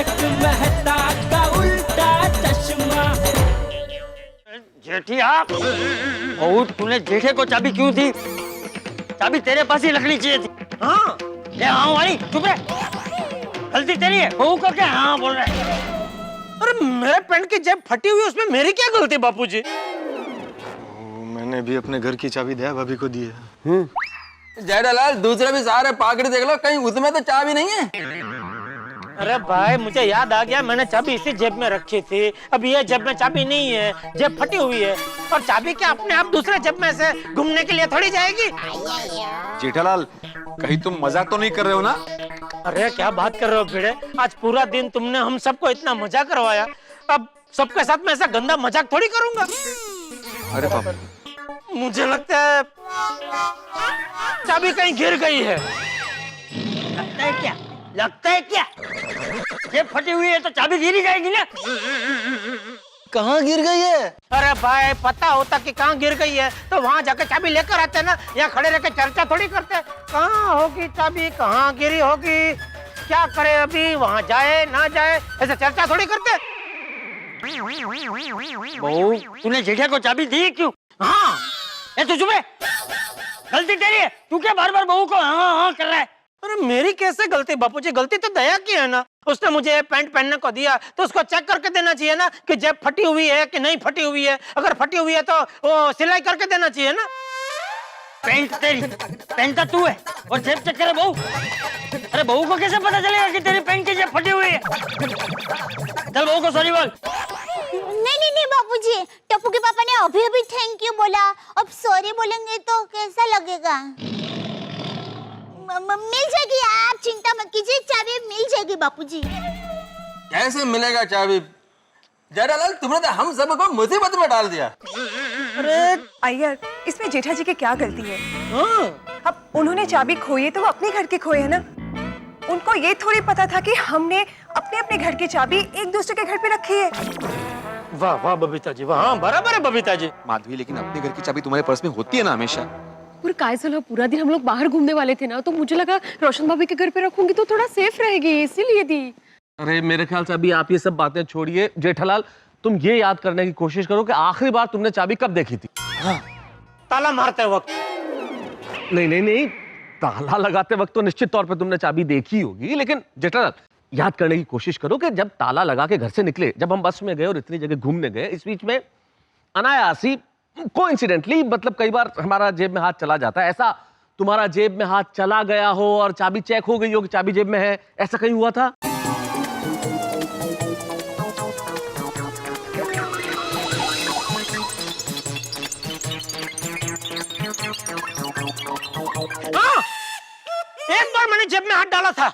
तारक मेहता का उल्टा चश्मा। जेठिया, बहुत तूने जेठे को चाबी क्यों दी? चाबी तेरे पास ही रखनी चाहिए थी। हाँ, ये हाँ वाली चुप रहे। गलती तेरी है, बहू को क्या हाँ बोल रहा है? अरे मेरे पेंट की जेब फटी हुई, उसमें मेरी क्या गलती बापूजी? मैंने भी अपने घर की चाबी दिया भाभी को दी है। जेठालाल, दूसरे भी सारे पाकड़े देख लो, कहीं उसमें तो चाबी नहीं है। अरे भाई, मुझे याद आ गया, मैंने चाबी इसी जेब में रखी थी। अब ये जेब में चाबी नहीं है, जेब फटी हुई है। और चाबी क्या अपने आप दूसरे जेब में से घूमने के लिए थोड़ी जाएगी? जेठालाल, कहीं तुम मजाक तो नहीं कर रहे हो ना? अरे क्या बात कर रहे हो भिड़े, आज पूरा दिन तुमने हम सबको इतना मजाक करवाया, अब सबके साथ मैं ऐसा गंदा मजाक थोड़ी करूंगा। अरे पापा, मुझे लगता है चाबी कहीं गिर गई है। लगता है क्या? लगता है क्या? जेब फटी हुई है तो चाबी गिर ही जाएगी ना? कहाँ गिर गई है? अरे भाई, पता होता कि कहाँ गिर गई है तो वहाँ जाकर चाबी लेकर आते ना, यहाँ खड़े रहकर चर्चा थोड़ी करते। कहाँ होगी चाबी, कहाँ गिरी होगी, क्या करे अभी, वहाँ जाए ना जाए, ऐसे चर्चा थोड़ी करते। बहू, तूने जेठिया को चाबी दी क्यों? हाँ, ये तू चुप है। गलती तेरी है, तू क्या बार बार बहू को हाँ हाँ कर रहा है? अरे मेरी कैसे गलती बापूजी, गलती तो दया की है ना। उसने मुझे पैंट पहनने को दिया तो उसको चेक करके देना चाहिए ना कि जेब फटी हुई है कि नहीं फटी हुई है। अगर फटी हुई है तो वो सिलाई करके देना चाहिए ना। पैंट तेरी, पहनता तू है और जेब चेक करे बहू? अरे बहू को कैसे पता चलेगा कि तेरी पैंट की जेब फटी हुई है? चल बहू को सॉरी बोल। नहीं बापूजी, टप्पू के पापा ने अभी अभी थैंक यू बोला, अब सॉरी बोलेंगे तो कैसा लगेगा? मिल जाएगी, आप चिंता मत कीजिए, चाबी मिल जाएगी बापूजी। कैसे मिलेगा चाबी? जेठालाल, तुमने तो हम सबको मुसीबत में डाल दिया। अरे अय्यर, इसमें जेठा जी की क्या गलती है? अब उन्होंने चाबी खोई है तो वो अपने घर के खोए है ना। उनको ये थोड़ी पता था कि हमने अपने अपने घर की चाबी एक दूसरे के घर पे रखी है। वाह वाह बबीता जी, वाह, बराबर है बबीता जी। माधवी, लेकिन अपने घर की चाबी तुम्हारे पर्स में होती है ना हमेशा? और काय साला पूरा दिन हम लोग बाहर घूमने वाले थे ना, तो मुझे लगा रोशन भाभी के घर पे रखूंगी तो थोड़ा सेफ रहेगी, इसीलिए दी। अरे मेरे ख्याल से अभी आप ये सब बातें छोड़िए। जेठालाल, तुम ये याद करने की कोशिश करो कि आखिरी बार तुमने चाबी कब देखी थी? हाँ, ताला मारते वक्त। नहीं, ताला लगाते वक्त तो निश्चित तौर पे तुमने चाबी देखी होगी, लेकिन जेठालाल याद करने की कोशिश करो कि जब ताला लगा के घर से निकले, जब हम बस में गए और इतनी जगह घूमने गए, इस बीच में अनायासी कोइंसिडेंटली, मतलब कई बार हमारा जेब में हाथ चला जाता है, ऐसा तुम्हारा जेब में हाथ चला गया हो और चाबी चेक हो गई हो कि चाबी जेब में है, ऐसा कहीं हुआ था? हाँ, एक बार मैंने जेब में हाथ डाला था।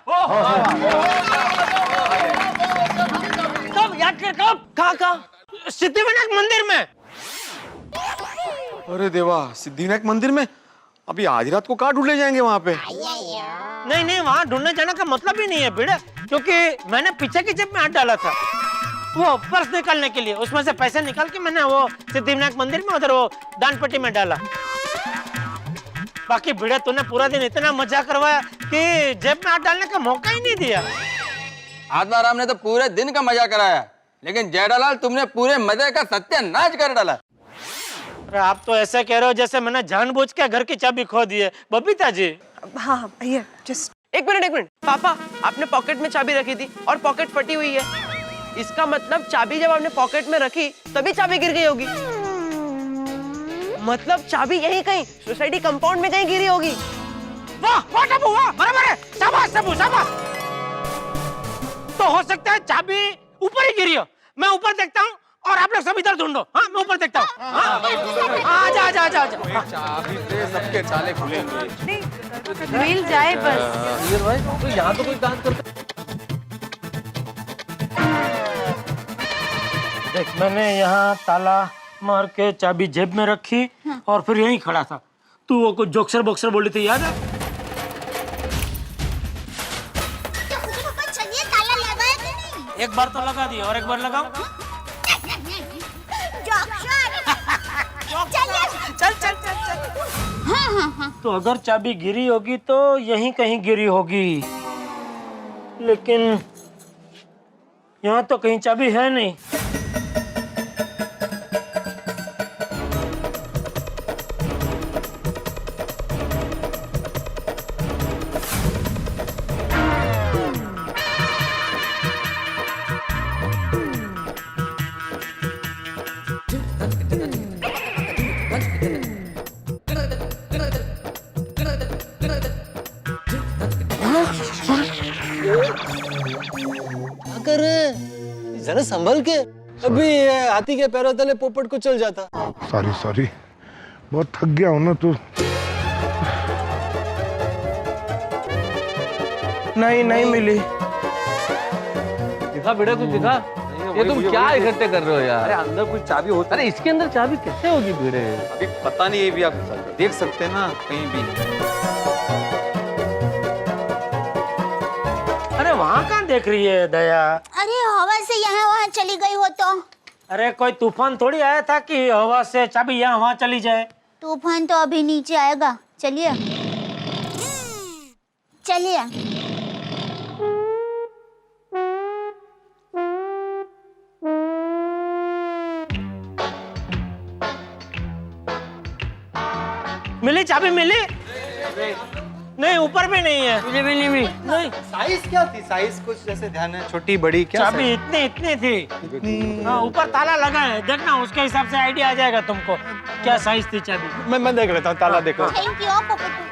कब याद कर, कब? कहाँ? सिद्धिविनायक मंदिर में। अरे देवा, सिद्धिविनायक मंदिर में? अभी आधी रात को कहाँ ढूंढने जाएंगे वहाँ पे? नहीं, वहाँ ढूंढने जाने का मतलब ही नहीं है भिड़े, क्योंकि मैंने पीछे की जेब में हाथ डाला था वो पर्स निकालने के लिए। उसमें से पैसे निकाल के मैंने वो सिद्धिविनायक मंदिर में उधर वो दान पेटी में डाला। बाकी भिड़े, तूने पूरा दिन इतना मजा करवाया कि जेब में हाथ डालने का मौका ही नहीं दिया। आत्माराम ने तो पूरे दिन का मजा कराया, लेकिन जेठालाल तुमने पूरे मजे का सत्यानाश कर डाला। अरे आप तो ऐसे कह रहे हो जैसे मैंने जानबूझ के घर की चाबी खो दी है बबीता जी। हाँ अय्यर, जस्ट एक मिनट पापा, आपने पॉकेट में चाबी रखी थी और पॉकेट फटी हुई है, इसका मतलब चाबी जब आपने पॉकेट में रखी तभी चाबी गिर गई होगी। मतलब चाबी यहीं कहीं सोसाइटी कंपाउंड में कहीं गिरी होगी। वाह टप्पू, वाह, बराबर है, शाबाश टप्पू, शाबाश। तो हो सकता है चाबी ऊपर ही गिरी हो। मैं ऊपर देखता हूँ और आप लोग सब इधर ढूंढो। हाँ, मैं ऊपर देखता हूँ। आजा। चाबी से सबके ताले खुलेंगे। मिल जाए बस। भाई तो यहाँ तो कोई काम करता। देख, मैंने यहाँ ताला मार के चाबी जेब में रखी और फिर यहीं खड़ा था। तू वो कुछ जोक्सर बॉक्सर बोली थी, याद है? चलिए, ताला लगाया कि नहीं? एक बार तो लगा दिया और एक बार लगाओ। चल। हाँ। तो अगर चाबी गिरी होगी तो यहीं कहीं गिरी होगी, लेकिन यहाँ तो कहीं चाबी है नहीं। क्या कर रहे हैं? जरा संभल के। अभी ये हाथी के पैरों तले पोपट को चल जाता। सॉरी सॉरी, बहुत थक गया हूं ना तो। नहीं नहीं मिली। दिखा बेटा, कुछ दिखा। ये तुम क्या इकट्ठे कर रहे हो यार? अरे अंदर कुछ चाबी होती अरे इसके अंदर चाबी कैसे होगी भिड़े? अभी पता नहीं, ये भी आप देख सकते हैं ना कहीं भी। अरे वहाँ कहाँ देख रही है दया? अरे हवा से यहाँ वहाँ चली गई हो तो? अरे कोई तूफान थोड़ी आया था कि हवा से चाबी यहाँ वहाँ चली जाए। तूफान तो अभी नीचे आएगा। चलिए चलिए। मिली चाबी? मिली नहीं, ऊपर भी नहीं है। मुझे भी नहीं मिली। नहीं, साइज क्या थी? साइज कुछ जैसे ध्यान है, छोटी बड़ी क्या? चाबी इतनी इतनी थी। हाँ, ऊपर ताला लगा है, देखना उसके हिसाब से आइडिया आ जाएगा तुमको क्या साइज थी चाबी। मैं देख लेता हूँ, ताला देख लेता हूँ। थैंक यू पोपट।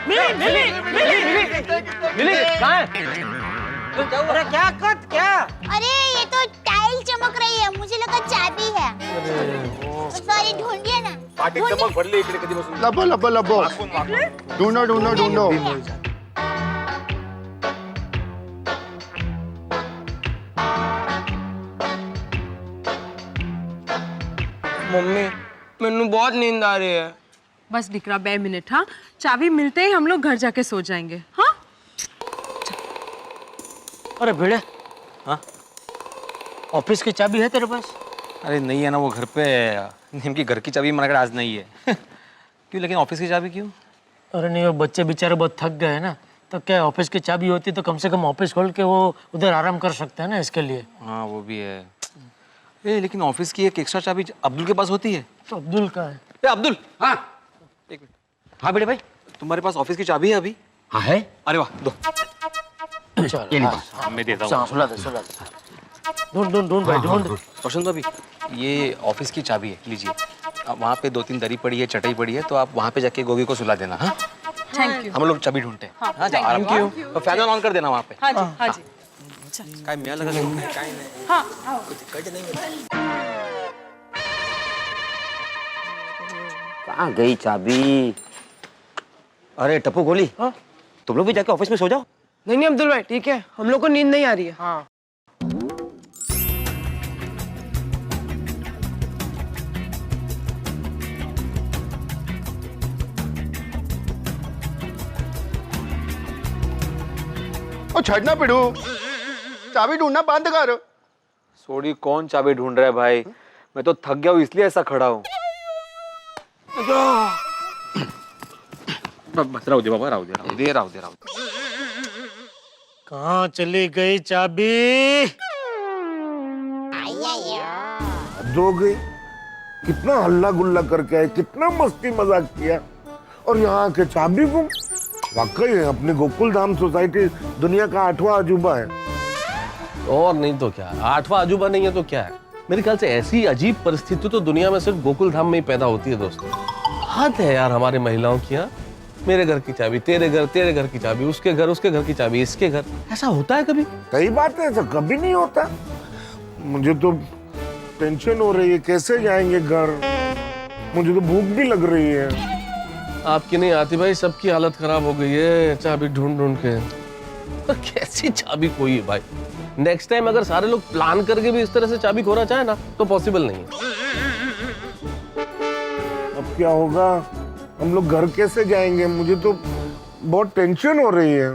मिली मिली मिली मिली मिली कहाँ है? अरे क्या कट क्या? अरे ये तो टाइल चमक रही है, मुझे लगा चाबी है। सॉरी, ढूंढिए ना। लबो लबो लबो, ढूंढो ढूंढो ढूंढो। मम्मी मैनू बहुत नींद आ रही है। बस दिकरा 2 मिनट। हाँ, चाबी मिलते ही हम लोग घर जाके सो जाएंगे। हाँ अरे भिड़े, हाँ ऑफिस की चाबी है तेरे पास? अरे नहीं है ना, वो घर पे निम की घर की चाबी मना कर आज नहीं है। क्यों, लेकिन ऑफिस की चाबी क्यों? अरे नहीं, वो बच्चे बेचारे बहुत थक गए हैं ना, तो क्या ऑफिस की चाबी होती तो कम से कम ऑफिस खोल के वो उधर आराम कर सकते हैं ना, इसके लिए। हाँ वो भी है। लेकिन ऑफिस की एक एक्स्ट्रा चाबी अब्दुल के पास होती है। तो अब्दुल का है। अब्दुल, हाँ एक मिनट। हाँ बेटे भाई, तुम्हारे पास ऑफिस की चाबी है अभी? हाँ है। अरे वाह, दो। चल हाँ, मैं देता हूँ। सुला दे। ढूंढ ढूंढ ढूंढ भाई ढूंढ। रोशन भाभी, ये ऑफिस की चाबी है, लीजिए। अब वहाँ पे 2-3 दरी पड़ी है, चटाई पड़ी है, तो आप वहाँ पे जाके गोगी को सुला देना। हाँ थैंक यू। हम लोग चाबी ढूंढते हैं। हाँ जाओ, आराम करो। और फैन ऑन कर देना वहाँ पे। हाँ जी हाँ जी। काय मैं लगा हाँ आओ। कहाँ गई चाबी? अरे टप्पू गोली, तुम लोग भी जाके ऑफिस में सो जाओ। नहीं नहीं अब्दुल भाई ठीक है, हम लोग को नींद नहीं आ रही है। हाँ और छड़ना पिड़ू, चाबी ढूंढना बंद कर। सोडी कौन चाबी ढूंढ रहा है भाई? मैं तो थक गया हूँ इसलिए ऐसा खड़ा हूँ। बस राव दे बाबा, राव दे। कहाँ चली गई चाबी? हो गई, कितना हल्ला गुल्ला करके आए, कितना मस्ती मजाक किया, और यहाँ के चाबी गुम। वाकई अपनी गोकुल धाम सोसाइटी दुनिया का 8वां अजूबा है। और नहीं तो क्या, 8वां अजूबा नहीं है तो क्या है? मेरे ख्याल से ऐसी अजीब परिस्थिति तो दुनिया में सिर्फ गोकुल धाम में ही पैदा होती है दोस्तों। हद है यार हमारे महिलाओं की। यहाँ मेरे घर की चाबी तेरे घर की चाबी उसके घर की चाबी इसके घर। ऐसा होता है कभी? सही बात है, ऐसा कभी नहीं होता। मुझे तो टेंशन हो रही है, कैसे जाएंगे घर। मुझे तो भूख भी लग रही है। आपकी नहीं आती भाई, सबकी हालत खराब हो गई है चाबी ढूंढ ढूंढ के। तो कैसी चाबी खोई है भाई? नेक्स्ट टाइम अगर सारे लोग प्लान करके भी इस तरह से चाबी खोना चाहे ना तो पॉसिबल नहीं है। अब क्या होगा, हम लोग घर कैसे जाएंगे? मुझे तो बहुत टेंशन हो रही है।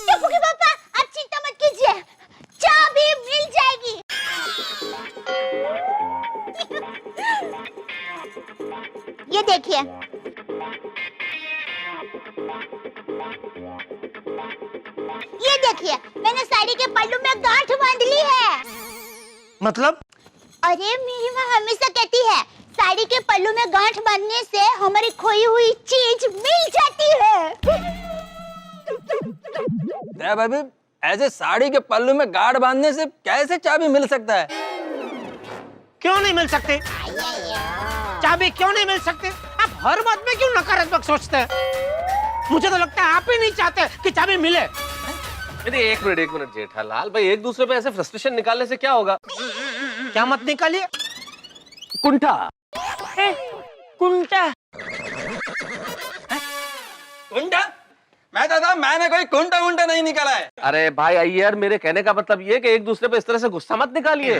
टप्पू के पापा, आप देखिए, ये देखिए, मैंने साड़ी के पल्लू में गांठ बांध ली है। मतलब अरे मेरी माँ हमेशा कहती है, साड़ी के पल्लू में गांठ बांधने से हमारी खोई हुई चीज मिल जाती है। दया भाभी, ऐसे साड़ी के पल्लू में गांठ बांधने से कैसे चाबी मिल सकता है? क्यों नहीं मिल सकते? चाबी क्यों नहीं मिल सकते? आप हर बात में क्यों नकारात्मक सोचते हैं? मुझे तो लगता है आप ही नहीं चाहते कि चाबी मिले। अरे एक मिनट जेठालाल भाई, एक दूसरे पे ऐसे फ्रस्ट्रेशन निकालने से क्या होगा? क्या मत निकालिए? कुंठा कुंटा कुंटा? मैं दादा, मैंने कोई कुंटा वुंटा नहीं निकाला है। अरे भाई अय्यर, मेरे कहने का मतलब ये कि एक दूसरे पे इस तरह से गुस्सा मत निकालिए।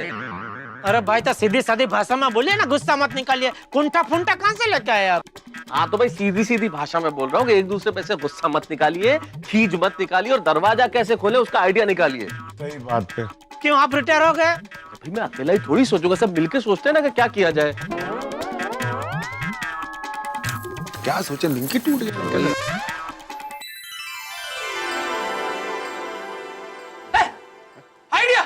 अरे भाई, तो सीधी सादी भाषा में बोलिए ना, गुस्सा मत निकालिए। कुंठा फुंटा कहाँ से लेके आए आप? हाँ तो भाई सीधी सीधी भाषा में बोल रहा हूँ कि एक दूसरे पे से गुस्सा मत निकालिए, खींच मत निकालिए और दरवाजा कैसे खोले उसका आइडिया निकालिए। सही बात है। क्यों आप रिटायर हो गए? अभी मैं अकेला ही थोड़ी सोचूंगा, सब मिलके सोचते हैं ना कि क्या किया जाए। क्या सोचे, लिंक ही टूट गया। आइडिया!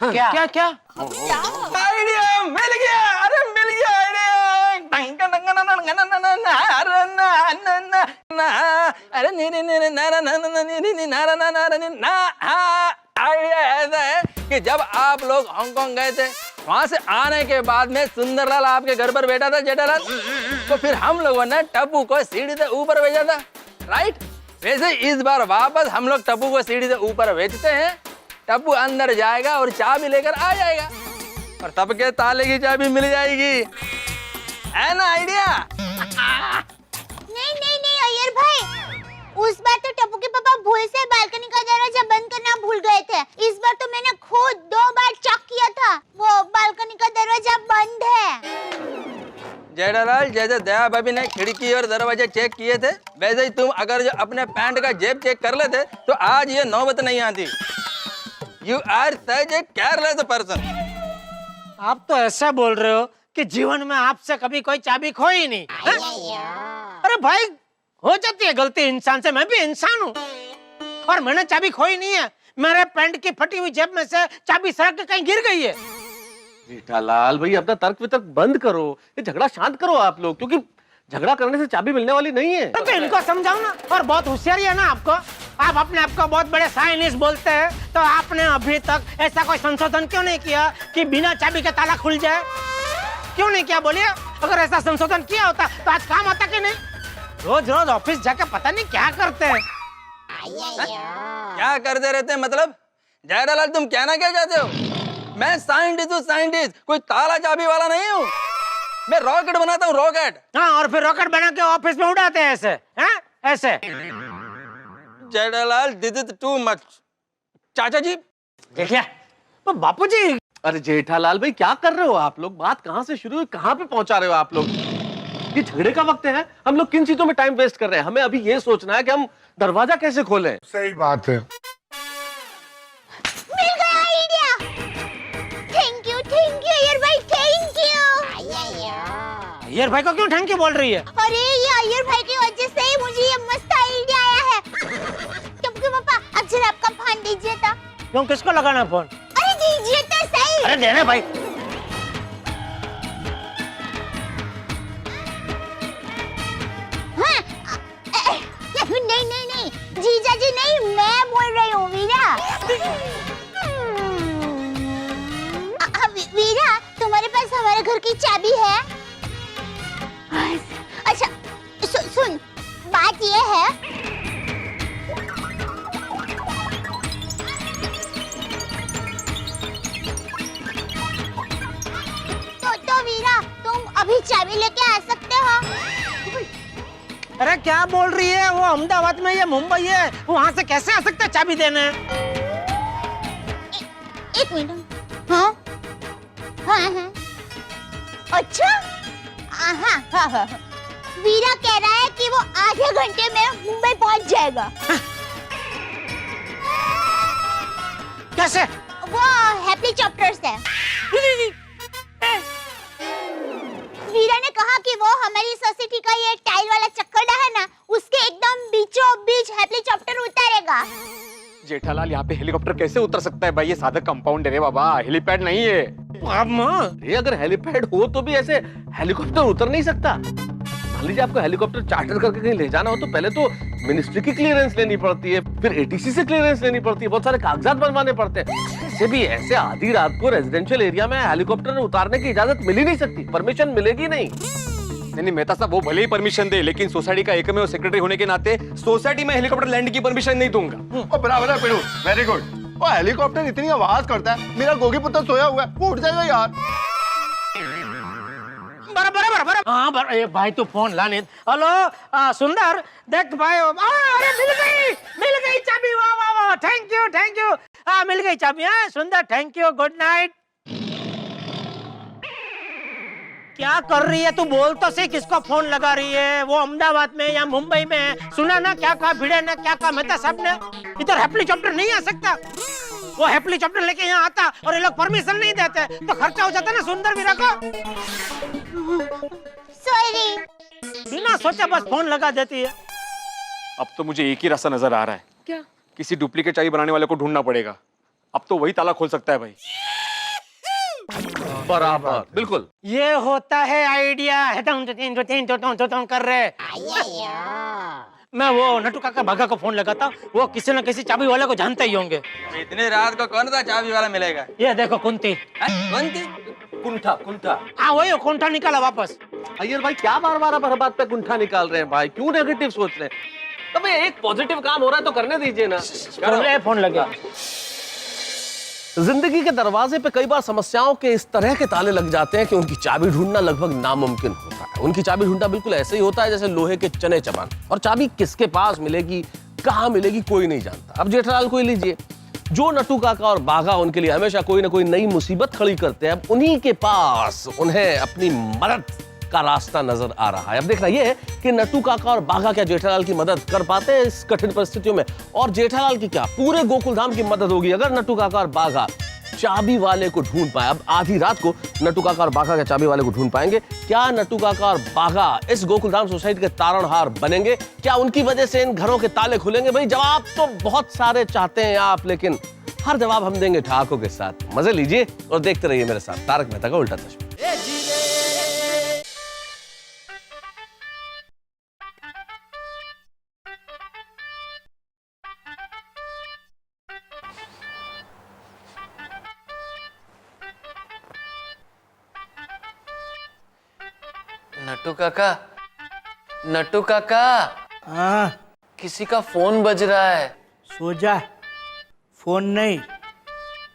क्या क्या क्या? आइडिया मिल गया! अरे मिल गया आइडिया! अरे आइडिया ऐसा है कि जब आप लोग हांगकांग गए थे, वहां से आने के बाद में सुंदरलाल आपके घर पर बैठा था जेठालाल, तो फिर हम लोगों ने टप्पू को सीढ़ी से ऊपर भेजा था, राइट? वैसे इस बार वापस हम लोग टप्पू को सीढ़ी से ऊपर भेजते हैं, टप्पू अंदर जाएगा और चाबी लेकर आ जाएगा और तब के ताले की चाबी मिल जाएगी। है ना आइडिया? नहीं नहीं नहीं अय्यर भाई, उस बार तो टप्पू के पापा भूल से बालकनी का दरवाजा बंद करना भूल गए थे। इस बार तो मैंने खुद 2 बार चेक किया था, वो बालकनी का दरवाजा बंद है। जेठालाल, जैसे दया भाभी ने खिड़की और दरवाजे चेक किए थे, वैसे ही तुम अगर जो अपने पैंट का जेब चेक कर लेते तो आज ये नौबत नहीं आती। You are such a careless person. आप तो ऐसा बोल रहे हो कि जीवन में आपसे कभी कोई चाबी खोई नहीं है? अरे भाई, हो जाती है गलती इंसान से, मैं भी इंसान हूँ और मैंने चाबी खोई नहीं है। मेरे पैंट की फटी हुई जेब में से चाबी सरक के कहीं गिर गई है। जेठालाल भाई, अपना तर्क वितर्क बंद करो, ये झगड़ा शांत करो आप लोग, क्योंकि झगड़ा करने से चाबी मिलने वाली नहीं है। तो इनको समझाओ ना। और बहुत होशियारी है ना आपको, आप अपने आप को बहुत बड़े साइंटिस्ट बोलते हैं, तो आपने अभी तक ऐसा कोई संशोधन क्यों नहीं किया कि बिना चाबी के ताला खुल जाए? क्यों नहीं किया बोलिए? अगर ऐसा संशोधन किया होता तो आज काम आता कि नहीं? रोज रोज ऑफिस जाकर पता नहीं क्या करते हैं। क्या करते रहते हैं मतलब? जेठालाल, तुम कहना क्या चाहते हो? मैं साइंटिस्ट हूँ, साइंटिस्ट, कोई ताला चाबी वाला नहीं हूँ। मैं रॉकेट बनाता हूँ, रॉकेट। हाँ, और फिर रॉकेट बना के ऑफिस में उड़ाते हैं ऐसे, हैं? ऐसे। Jethalal, this is too much. चाचा जी, देखिए तो बापू जी। अरे जेठालाल भाई, क्या कर रहे हो आप लोग? बात कहाँ से शुरू हुई, कहाँ पे पहुंचा रहे हो आप लोग? ये झगड़े का वक्त है? हम लोग किन चीजों में टाइम वेस्ट कर रहे हैं? हमें अभी ये सोचना है कि हम दरवाजा कैसे खोलें। सही बात है। मिल गया आइडिया। थैंक यू अय्यर भाई, थैंक यू। अय्यर भाई को क्यों थैंक यू बोल रही है? अरे ये अय्यर भाई की वजह से ही मुझे ये मस्त आइडिया आया है। टप्पू पापा, अब जरा आपका फोन दीजिए तो। क्यों, किसको लगाना फोन? अरे दीजिए तो सही। अरे देना भाई। नहीं नहीं नहीं, जीजा जी नहीं, मैं बोल रही हूँ वीरा। वीरा, तुम्हारे पास हमारे घर की चाबी है? अच्छा सुन, बात ये है, तो वीरा, तुम अभी चाबी लेके आ सकते हो? अरे क्या बोल रही है? वो अहमदाबाद में या मुंबई है, वहाँ से कैसे आ सकते हैं चाबी देने? एक मिनट। हाँ हाँ हाँ, अच्छा हाँ हाँ हाँ। वीरा कह रहा है कि वो आधे घंटे में मुंबई पहुंच जाएगा। कैसे? वो हेलीकॉप्टर से। हीरा ने कहा कि वो हमारी सोसाइटी का ये टाइल वाला चक्करडा है ना, उसके एकदम बीचों बीच हेलीकॉप्टर उतारेगा। जेठालाल, यहाँ पे हेलीकॉप्टर कैसे उतर सकता है भाई? ये सादा कंपाउंड है रे बाबा, हेलीपैड नहीं है। अरे अगर हेलीपैड हो तो भी ऐसे हेलीकॉप्टर उतर नहीं सकता। मान लीजिए आपको हेलीकॉप्टर चार्टर करके कहीं ले जाना हो तो पहले तो मिनिस्ट्री की क्लियरेंस लेनी पड़ती है, फिर एटीसी से क्लियरेंस लेनी पड़ती है, बहुत सारे कागजात बनवाने पड़ते हैं। ऐसे भी ऐसे आधी रात को रेजिडेंशियल एरिया में हेलीकॉप्टर उतारने की इजाजत मिल ही नहीं सकती, परमिशन मिलेगी नहीं। नहीं मेहता साहब, वो भले ही परमिशन दे, लेकिन सोसाइटी का एकमेव सेक्रेटरी होने के नाते सोसाइटी में हेलीकॉप्टर लैंड की परमिशन नहीं दूंगा। बराबर है पिड़ू, वेरी गुड। वो हेलीकॉप्टर इतनी आवाज करता है, मेरा गोगी पुत्र सोया हुआ है, वो उठ जाएगा यार। बराबर। हाँ ए भाई तू फोन लाने। हेलो सुंदर, देख भाई, अरे मिल गई चाबी, वाह वाह वाह, थैंक यू। हाँ मिल गई चाबी। हाँ सुंदर, थैंक यू, गुड नाइट। क्या कर रही है तू? बोल तो सही, किसको फोन लगा रही है? वो अहमदाबाद में या मुंबई में है? सुना ना क्या कहा भिड़े ने, क्या कहा मेहता साहब ने? इधर हेलीकॉप्टर नहीं आ सकता। वो हेलीकॉप्टर लेके यहाँ आता और ये लोग परमिशन नहीं देते तो खर्चा हो जाता ना सुंदर वीरा को। सॉरी। बिना सोचे बस फोन लगा देती है। अब तो मुझे एक ही रास्ता नजर आ रहा है। क्या? किसी डुप्लीकेट चाबी बनाने वाले को ढूंढना पड़ेगा। अब तो वही ताला खोल सकता है भाई। बराबर, बिल्कुल। ये होता है आइडिया। कर रहे। मैं वो नटू काका भागा को फोन लगाता, वो किसी न किसी चाबी वाले को जानते ही होंगे। इतनी रात को कौन सा चाबी वाला मिलेगा? ये देखो कुंती। कुंती? कुंठा। हाँ वही कुंठा निकाला वापस। अय्यर भाई क्या बार हर बात पे कुंठा निकाल रहे हैं भाई? क्यों नेगेटिव सोच रहे हैं? तो भाई एक पॉजिटिव काम हो रहा है तो करने दीजिए ना। फोन लगा। जिंदगी के दरवाजे पे कई बार समस्याओं के इस तरह के ताले लग जाते हैं कि उनकी चाबी ढूंढना लगभग नामुमकिन होता है। उनकी चाबी ढूंढना बिल्कुल ऐसे ही होता है जैसे लोहे के चने चबाना। और चाबी किसके पास मिलेगी, कहाँ मिलेगी, कोई नहीं जानता। अब जेठालाल को ही लीजिए, जो नटू काका और बाघा उनके लिए हमेशा कोई ना कोई नई मुसीबत खड़ी करते हैं, अब उन्हीं के पास उन्हें अपनी मदद का रास्ता नजर आ रहा है। अब देखना यह है कि नटू काका और बाघा क्या जेठालाल की मदद कर पाते हैं इस कठिन परिस्थितियों में, और जेठालाल की क्या पूरे गोकुलधाम की मदद होगी अगर नटू काका और बाघा चाबी वाले को ढूंढ पाए। अब आधी रात को नटू काका और बाघा के चाबी वाले को ढूंढ पाएंगे। क्या नटू काका और बाघा इस गोकुलधाम सोसाइटी के तारणहार बनेंगे? क्या उनकी वजह से इन घरों के ताले खुलेंगे? भाई जवाब तो बहुत सारे चाहते हैं आप, लेकिन हर जवाब हम देंगे ठहाकों के साथ। मजे लीजिए और देखते रहिए मेरे साथ तारक मेहता का उल्टा चश्मा। नटू काका। हाँ किसी का फोन बज रहा है। सो जा, फोन नहीं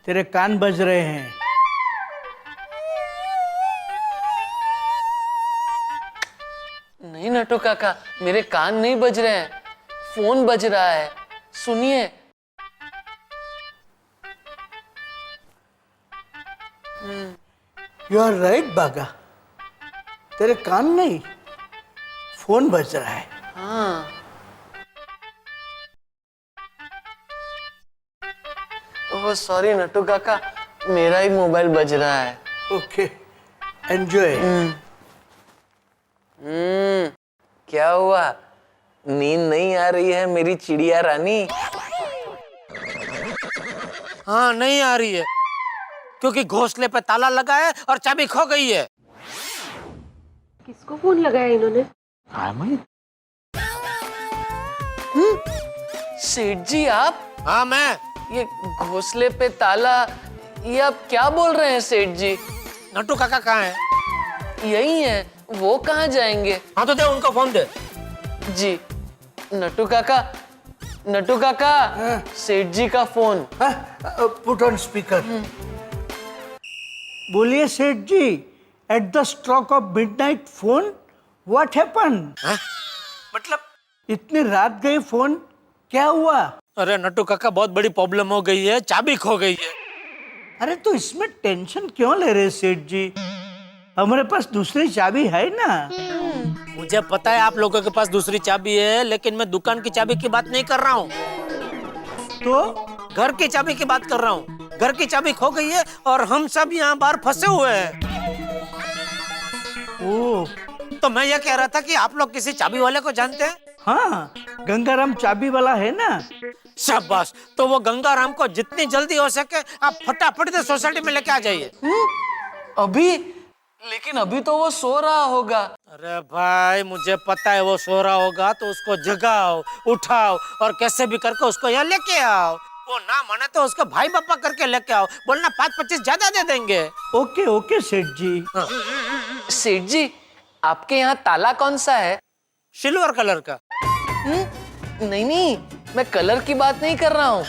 तेरे कान बज रहे हैं। नहीं नटू काका, मेरे कान नहीं बज रहे हैं, फोन बज रहा है, सुनिए। यू आर राइट बागा, तेरे कान नहीं फोन बज रहा है। हाँ। ओह सॉरी नटू काका, मेरा ही मोबाइल बज रहा है। Okay, enjoy. क्या हुआ, नींद नहीं आ रही है मेरी चिड़िया रानी? हाँ नहीं आ रही है, क्योंकि घोंसले पे ताला लगा है और चाबी खो गई है। किसको फोन लगाया इन्होंने? सेठ जी आप? हाँ मैं। ये घोंसले पे ताला, ये आप क्या बोल रहे हैं सेठ जी? नटू काका कहाँ है? यही है, वो कहाँ जाएंगे? हाँ तो दे उनको फोन दे। जी नटू काका, नटू काका, सेठ जी का फोन। Put on speaker. बोलिए सेठ जी, at the stroke of midnight phone, what happen? मतलब इतनी रात गई, फोन क्या हुआ? अरे नटू काका बहुत बड़ी प्रॉब्लम हो गई है, चाबी खो गई है। अरे तो इसमें टेंशन क्यों ले रहे सेठ जी, हमारे पास दूसरी चाबी है ना। मुझे पता है आप लोगों के पास दूसरी चाबी है, लेकिन मैं दुकान की चाबी की बात नहीं कर रहा हूँ, तो घर की चाबी की बात कर रहा हूँ। घर की चाबी खो गई है और हम सब यहाँ बाहर फंसे हुए हैं। ओह, तो मैं ये कह रहा था कि आप लोग किसी चाबी वाले को जानते हैं? हाँ, गंगाराम चाबी वाला है ना। शाबाश। तो वो गंगाराम को जितनी जल्दी हो सके आप फटाफट से सोसाइटी में लेके आ जाइए। अभी? लेकिन अभी तो वो सो रहा होगा। अरे भाई मुझे पता है वो सो रहा होगा, तो उसको जगाओ, उठाओ और कैसे भी करके उसको यहाँ लेके आओ। वो ना माने तो उसको भाई पापा करके लेके आओ, बोलना 5-25 ज्यादा दे देंगे। ओके ओके सेठ जी। सेठ जी, आपके यहाँ ताला कौन सा है? सिल्वर कलर का। नहीं नहीं, मैं कलर की बात नहीं कर रहा हूँ।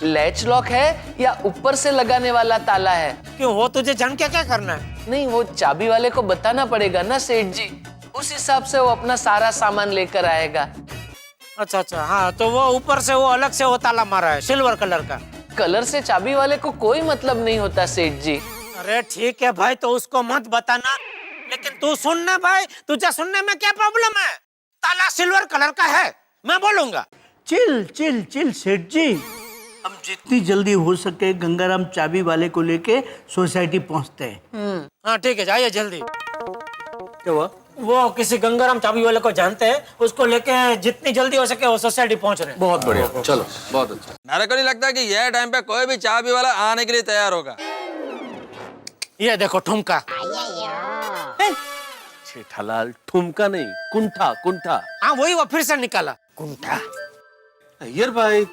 लैच लॉक है या ऊपर से लगाने वाला ताला है? क्यों, वो तुझे जान के क्या करना है? नहीं, वो चाबी वाले को बताना पड़ेगा ना सेठ जी, उस हिसाब से वो अपना सारा सामान लेकर आएगा। अच्छा अच्छा, हाँ तो वो ऊपर से वो अलग से वो ताला मारा है सिल्वर कलर का। कलर से चाबी वाले को कोई मतलब नहीं होता सेठ जी। अरे ठीक है भाई, तो उसको मत बताना, लेकिन तू सुनना भाई, तुझे सुनने में क्या प्रॉब्लम है? ताला सिल्वर कलर का है, मैं बोलूंगा। चिल चिल चिल सेठ जी, हम जितनी जल्दी हो सके गंगाराम चाबी वाले को लेके सोसाइटी पहुंचते हैं। हाँ ठीक है, जाइए जल्दी। क्या हुआ? वो किसी गंगाराम चाबी वाले को जानते हैं, उसको लेके जितनी जल्दी हो सके वो सोसाइटी पहुंच रहे हैं। बहुत बढ़िया, चलो बहुत अच्छा। मेरे को नहीं लगता कि यह टाइम पे कोई भी चाबी वाला आने के लिए तैयार होगा। ये देखो ठुमका। जेठालाल, ठुमका नहीं, कुंठा कुंठा। हाँ वही, वो फिर से निकाला कुंठा। अय्यर भाई,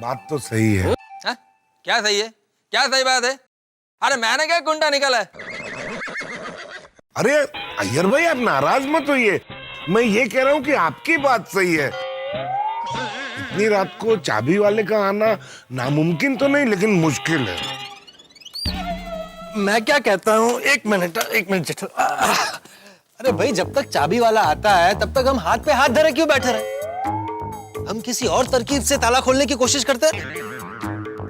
बात तो सही है। हा? क्या सही है? क्या सही बात है? अरे मैंने क्या कुंडा निकाला है? अरे अय्यर भाई, आप नाराज मत होइए, मैं ये कह रहा हूँ कि आपकी बात सही है। इतनी रात को चाबी वाले का आना नामुमकिन तो नहीं, लेकिन मुश्किल है। मैं क्या कहता हूँ, एक मिनट अरे भाई, जब तक चाबी वाला आता है तब तक हम हाथ पे हाथ धरे क्यों बैठे रहे? हम किसी और तरकीब से ताला खोलने की कोशिश करते हैं।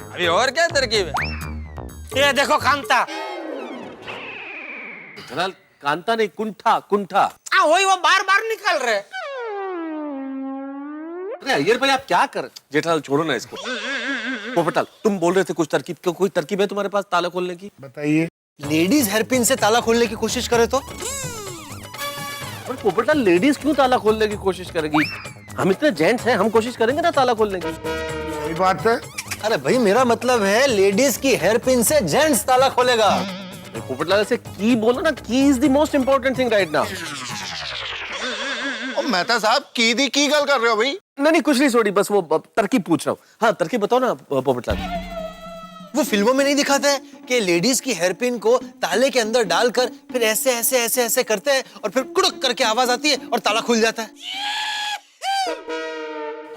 अभी और क्या तरकीब है? ये देखो कांता। जेठालाल, कांता नहीं, कुंठा कुंठा। हाँ वही, वो बार बार निकल रहे। अरे अय्यर भाई, आप क्या कर? जेठालाल छोड़ो ना इसको। पोपटलाल, तुम बोल रहे थे कुछ तरकीब, क्यों कोई तरकीब है तुम्हारे पास ताला खोलने की? बताइए। लेडीज हेयरपिन से ताला खोलने की कोशिश करे तो? पर पोपटलाल, लेडीज क्यों ताला खोलने की कोशिश करेगी? हम इतने जेंट्स हैं, हम कोशिश करेंगे ना ताला खोलने की। सही बात है। अरे भाई, मेरा मतलब है लेडीज की हेयरपिन से जेंट्स ताला खोलेगा। पोपटलाल से की बोलो ना, की is the most important thing right now. Mehta साहब, की गल कर रहे हो भाई? नहीं कुछ नहीं, छोड़ी, बस वो तरकीब पूछ रहा हूँ। हाँ तरकीब बताओ ना पोपटलाल। वो फिल्मों में नहीं दिखाते हैं कि लेडीज की हेयरपिन को ताले के अंदर डालकर फिर ऐसे ऐसे ऐसे ऐसे करते हैं और फिर कुड़क करके आवाज आती है और ताला खुल जाता है।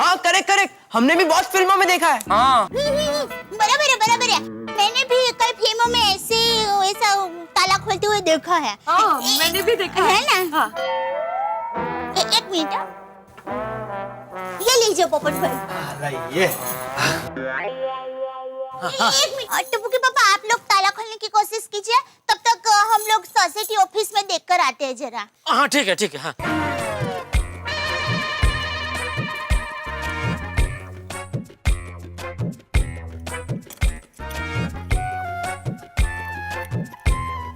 हाँ करेक्ट करेक्ट, हमने भी बहुत फिल्मों में देखा है। हाँ बराबर है बराबर है, मैंने भी कई फिल्मों में ऐसा ताला खोलते हुए देखा है। हाँ, मैंने भी देखा है ना। हाँ। एक मिनट, ये लीजिए पोपट भाई। ये एक मिनट, और टप्पू के पापा, आप लोग ताला खोलने की कोशिश कीजिए, तब तक हम लोग सोसाइटी ऑफिस में देखकर आते हैं जरा। हाँ ठीक है ठीक है। हाँ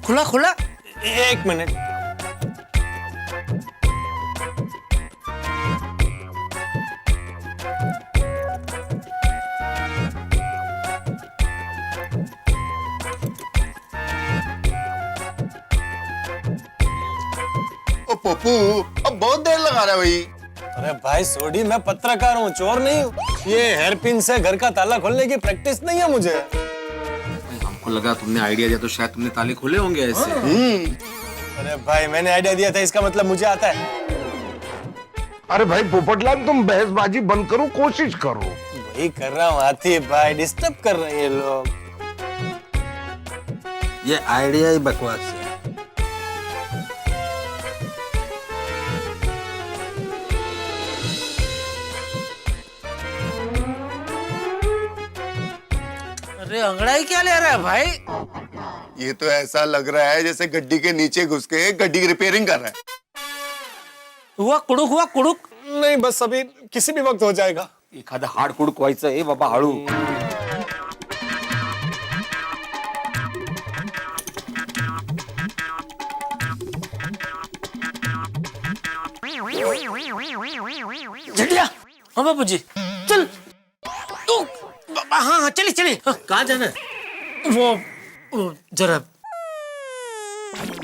खुला खुला। एक मिनट, पप्पू, अब बहुत देर लगा रहा है भाई। अरे भाई सोडी, मैं पत्रकार हूँ, चोर नहीं हूँ। ये हेयरपिन से घर का ताला खोलने की प्रैक्टिस नहीं है मुझे। हमको लगा तुमने आइडिया दिया तो शायद तुमने ताले खोले होंगे ऐसे। अरे भाई, मैंने आइडिया दिया था, इसका मतलब मुझे आता है। अरे भाई पोपटलाल, तुम बहसबाजी बंद करो, कोशिश करो। वही कर रहा हूँ आती भाई, डिस्टर्ब कर रहे हैं ये लोग। ये आइडिया ही बकवास है। अरे अंगड़ाई क्या ले रहा है भाई? ये तो ऐसा लग रहा है जैसे गड्डी के नीचे घुस के गड्डी की रिपेयरिंग कर रहा है। हुआ कुड़ुक। नहीं, बस अभी किसी भी वक्त हो जाएगा। एखादा हाड कुडक व्हायचं आहे बाबा, हळू। हाँ बापूजी चल तू हाँ हाँ चलिए चलिए हाँ, कहाँ जाना है वो जरा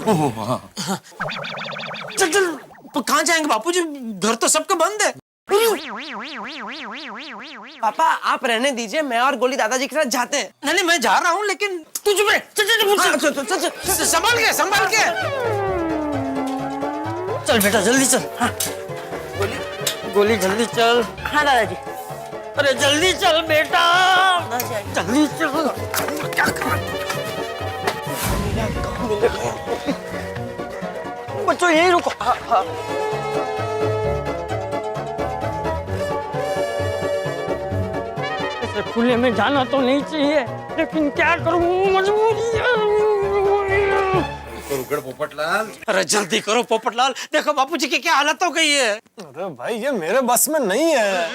हाँ। चल चल तो कहाँ जाएंगे बापूजी घर तो सबका बंद है पापा आप रहने दीजिए, मैं और गोली दादाजी के साथ जाते हैं। नहीं नहीं मैं जा रहा हूँ लेकिन तू चुप रह चल संभाल के चल बेटा जल्दी चल हाँ। गोली जल्दी चल हाँ दादाजी। अरे जल्दी चल बेटा जल्दी चल क्या बच्चों यही रुको। हाँ हाँ। ऐसे खुले में जाना तो नहीं चाहिए लेकिन क्या करूं मजबूरी है। रुकड़ पोपटलाल। अरे जल्दी करो पोपटलाल, देखो बापूजी की क्या हालत हो गई है। अरे भाई ये मेरे बस में नहीं है।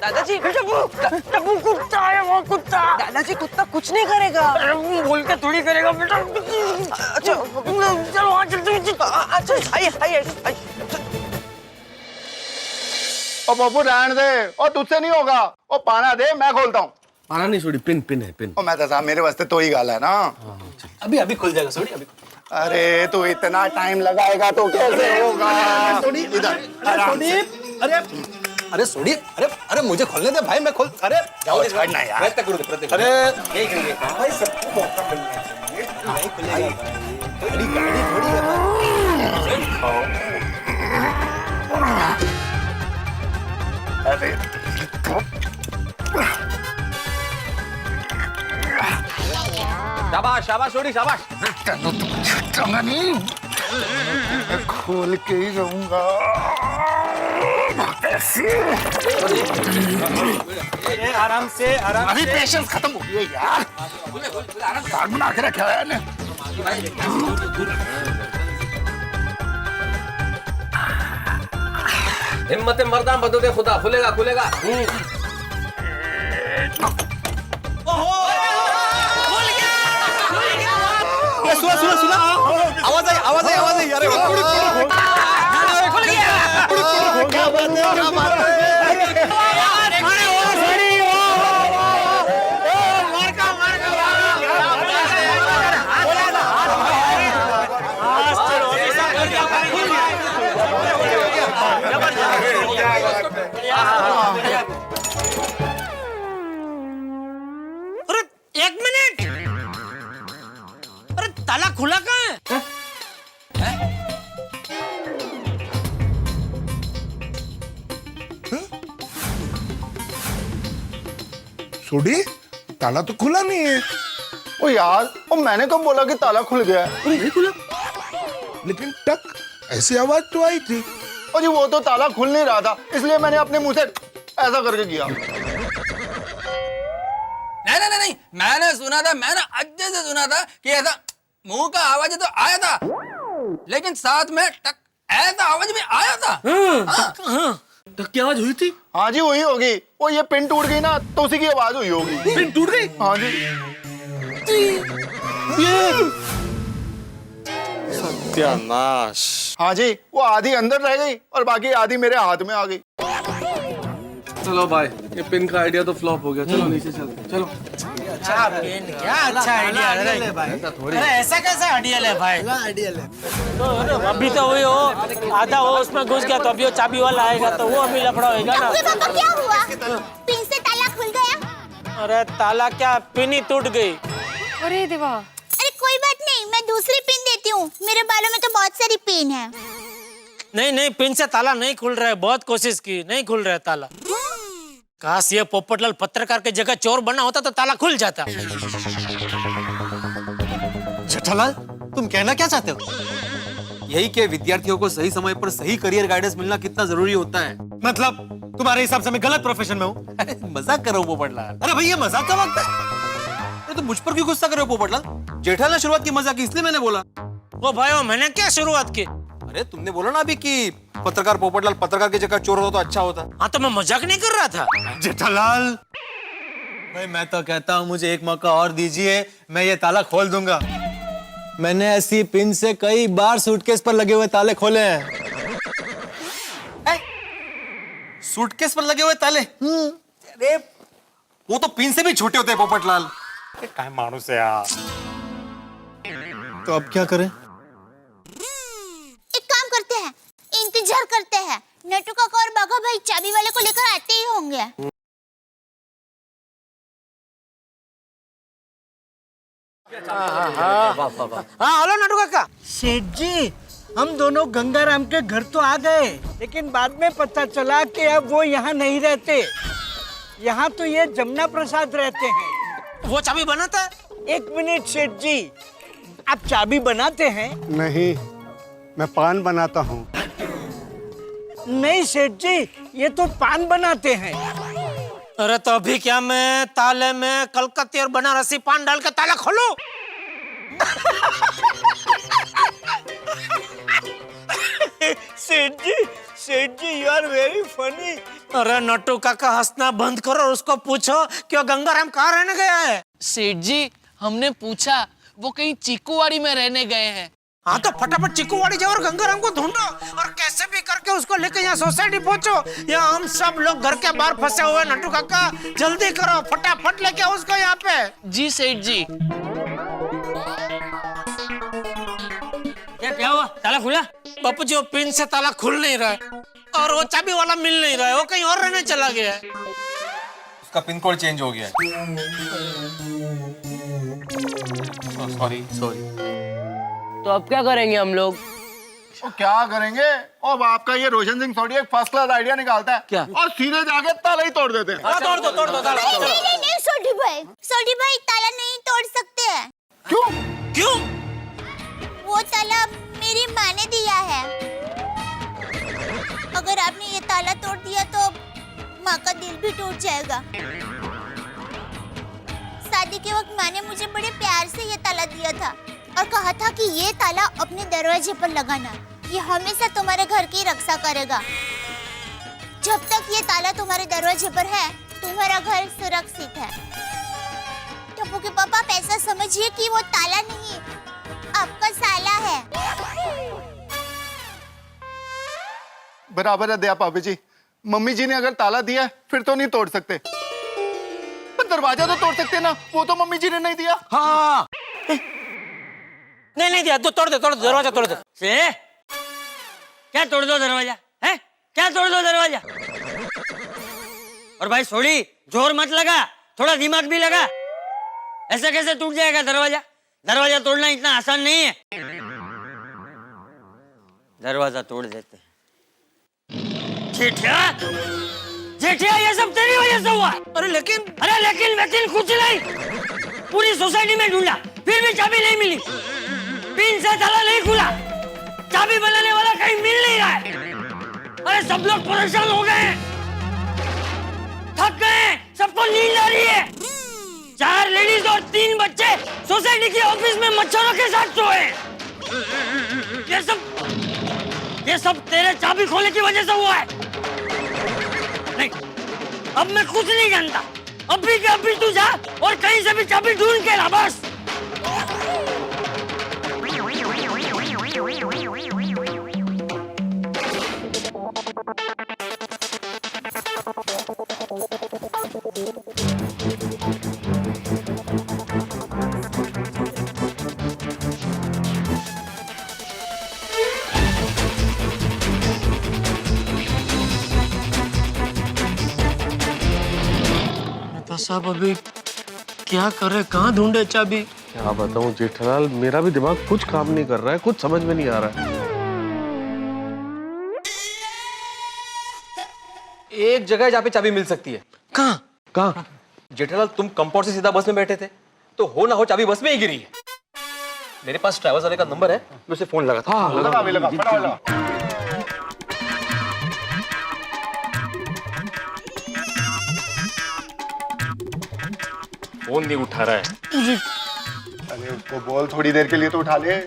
दादाजी टप्पू कुत्ता है वो कुत्ता। दादाजी कुत्ता कुछ नहीं करेगा। अरे वो बोल के थोड़ी करेगा बेटा। अच्छा चलो वहाँ चलते हैं। अच्छा आइए ओ बाबू रहने दे, और तुझसे नहीं होगा। ओ पाना दे, मैं खोलता हूँ। पाना नहीं छोड़ी, पिन पिन है पिन। ओ मैं तो साहब मेरे वास्ते तो ही गाला है ना। अभी अभी खुल जाएगा सोडी अभी। अरे तू इतना टाइम लगाएगा तो कैसे होगा। इधर अरे अरे सोडी अरे अरे मुझे खोलने दे भाई मैं खोल। अरे जाओ छोड़ना यार। अरे यही करेंगे भाई सबको मौका मिलना चाहिए। नहीं खुलेगा भाई, गाड़ी थोड़ी है अरे शाबाश शाबाश छोड़ी शाबाश। नहीं खोल के ही रहूंगा। आराम से अभी पेशेंस खत्म हो गई यार। कार्ड बना के रखा है ने। हिम्मत मर्दा बदो खुदा खुलेगा खुलेगा। सुना आवाज आई अरे खुल अरे एक मिनट, अरे ताला खुला कहाँ है? सोडी ताला तो खुला नहीं है। ओ यार, ओ मैंने कब बोला कि ताला खुल गया है? नहीं खुला, लेकिन टक ऐसी आवाज तो आई थी। और जी वो तो ताला खुल नहीं रहा था, इसलिए मैंने अपने मुंह से ऐसा करके किया। नहीं मैंने सुना था, मैंने अच्छे से सुना था कि ऐसा मुंह का आवाज तो आया था, लेकिन साथ में टक ऐसा आवाज भी आया था। टक की आवाज हुई थी? हाँ जी हुई होगी। वो ये पिन टूट गई ना तो उसी की आवाज हुई होगी। पिन टूट गई? हाँ जी। सत्यानाश। हाँ जी, वो आधी अंदर रह गई और बाकी आधी मेरे हाथ में आ गई। चलो भाई, ये पिन का आइडिया तो फ्लॉप हो गया। चलो नीचे चलते हैं। चलो। अच्छा पिन, क्या अच्छा आइडिया है भाई। अरे ऐसा कैसा आइडिया है भाई? आइडिया ले। अभी तो वही हो, आधा वो उसमें घुस गया तो अभी वो चाबी वाला आएगा तो वो अभी लफड़ा होएगा ना। टप्पू पापा क्या हुआ? पिन से ताला खुल गया? अरे ताला क्या, पिन ही टूट गई। अरे देवा। अरे कोई बात नहीं, मैं दूसरी पिन देती हूँ, मेरे बालों में तो बहुत सारी पिन है। नहीं पिन से ताला नहीं खुल रहा है, बहुत कोशिश की, नहीं खुल रहा है ताला। काश ये पोपटलाल पत्रकार की जगह चोर बना होता तो ताला खुल जाता। जेठालाल, तुम कहना क्या चाहते हो? यही कि विद्यार्थियों को सही समय पर सही करियर गाइडेंस मिलना कितना जरूरी होता है। मतलब तुम्हारे हिसाब से मैं गलत प्रोफेशन में हूँ? मजाक कर रहा हूँ पोपटलाल। अरे भैया मजाक का वक्त है। अरे तो मुझ पर क्यों गुस्सा कर रहे हो पोपटलाल? जेठालाल ने शुरुआत की मजाक की, इसलिए मैंने बोला। वो भाई मैंने क्या शुरुआत की? अरे तुमने बोला ना अभी कि पत्रकार पोपटलाल पत्रकार की जगह चोर होता तो अच्छा होता। हाँ तो मैं मजाक नहीं कर रहा था। जेठालाल भाई, मैं तो कहता हूँ मुझे एक मौका और दीजिए, मैं ये ताला खोल दूंगा। मैंने ऐसी पिन से कई बार सूटकेस पर लगे हुए ताले खोले हैं। सूटकेस पर लगे हुए ताले? अरे वो तो पिन से भी छोटे होते हैं पोपटलाल। काय माणूस है यार। तो अब क्या करें? एक काम करते हैं, इंतजार करते हैं। नटू काका और बाघा भाई चाबी वाले को लेकर आते ही होंगे। हाँ हेलो नटू काका। सेठ जी, हम दोनों गंगाराम के घर तो आ गए, लेकिन बाद में पता चला कि अब वो यहाँ नहीं रहते। यहाँ तो ये जमुना प्रसाद रहते हैं। वो चाबी बनाता है? एक मिनट सेठ जी, आप चाबी बनाते हैं? नहीं, मैं पान बनाता हूँ। नहीं सेठ जी, ये तो पान बनाते हैं। अरे तो अभी क्या मैं ताले में कलकत्ती और बनारसी पान डाल के ताला खोलूं? सेठ जी, यू आर वेरी फनी। अरे नट्टू काका हंसना बंद करो और उसको पूछो कि वो गंगाराम कहाँ रहने गया है। सेठ जी, हमने पूछा, वो कहीं चीकूवाड़ी में रहने गए हैं। हाँ तो फटाफट चिकूवाड़ी जाओ और गंगाराम को ढूंढो और कैसे भी करके उसको लेके यहाँ सोसाइटी पहुंचो। यहाँ हम सब लोग घर के बाहर फंसे हुए। नट्टू काका जल्दी करो, फटाफट लेके आओ उसको यहाँ पे। जी सेठ जी। क्या हुआ? ताला खुला? बापू जी वो पिन से ताला खुल नहीं रहा है और वो चाबी वाला मिल नहीं रहा है, वो कहीं और रहने चला गया है। उसका पिन कोड चेंज हो गया है। सॉरी। तो अब क्या करेंगे हम लोग? तो क्या करेंगे? और आपका ये रोशन सिंह सोडी एक फर्स्ट क्लास आइडिया निकालता है क्या? और सीधे जाके ताला ही तोड़ देते हैं। हाँ, तोड़ दो ताला। नहीं सोडी भाई ताला नहीं तोड़ सकते हैं। क्यों? वो ताला मेरी माँ ने दिया है। अगर आपने ये ताला तोड़ दिया तो माँ का दिल भी टूट जाएगा। शादी के वक्त माँ ने मुझे बड़े प्यार से ये ताला दिया था और कहा था कि ये ताला अपने दरवाजे पर लगाना, ये हमेशा तुम्हारे घर की रक्षा करेगा। जब तक ये ताला तुम्हारे दरवाजे पर है, तुम्हारा घर सुरक्षित है। टप्पू के पापा, आप ऐसा समझिए कि वो ताला नहीं, आपका साला है। बराबर है दया भाभी जी। मम्मी जी ने अगर ताला दिया फिर तो नहीं तोड़ सकते, पर दरवाजा तो तोड़ सकते ना। वो तो मम्मी जी ने नहीं दिया। हाँ नहीं दिया तो तोड़ दे दरवाजा तोड़ दे। क्या तोड़ दो दरवाजा? है क्या तोड़ दो दरवाजा? और भाई सोडी, जोर मत लगा, थोड़ा दिमाग भी लगा। ऐसे कैसे टूट जाएगा दरवाजा? दरवाजा तोड़ना इतना आसान नहीं है। दरवाजा तोड़ देते हैं। जेठिया ये सब तेरी वजह से हुआ। अरे लेकिन कुछ नहीं। पूरी सोसाइटी में ढूंढा, फिर भी चाबी नहीं मिली। पिन से ताला नहीं खुला, चाबी बनाने वाला कहीं मिल नहीं रहा है। अरे सब लोग परेशान हो गए, थक गए, सबको नींद आ रही है। 4 लेडीज और 3 बच्चे सोसाइटी के ऑफिस में मच्छरों के साथ सोए। ये सब तेरे चाबी खोलने की वजह से हुआ है। नहीं, अब मैं कुछ नहीं जानता। अभी के अभी तू जा और कहीं से भी चाबी ढूंढ के ला बस। साहब अभी क्या करे, कहाँ ढूंढे चाबी? क्या बताऊं जेठालाल, मेरा भी दिमाग कुछ काम नहीं कर रहा है, कुछ समझ में नहीं आ रहा है। एक जगह है जहाँ पे चाबी मिल सकती है। कहाँ? जेठालाल, तुम कंपाउंड से सीधा बस में बैठे थे, तो हो ना हो चाबी बस में ही गिरी है। मेरे पास ट्रैवल्स वाले का नंबर है, मैं उसे फोन लगा था। लगा फटाफट लगा। फोन नहीं उठा रहा है। अरे उसको बोल थोड़ी देर के लिए तो उठा ले।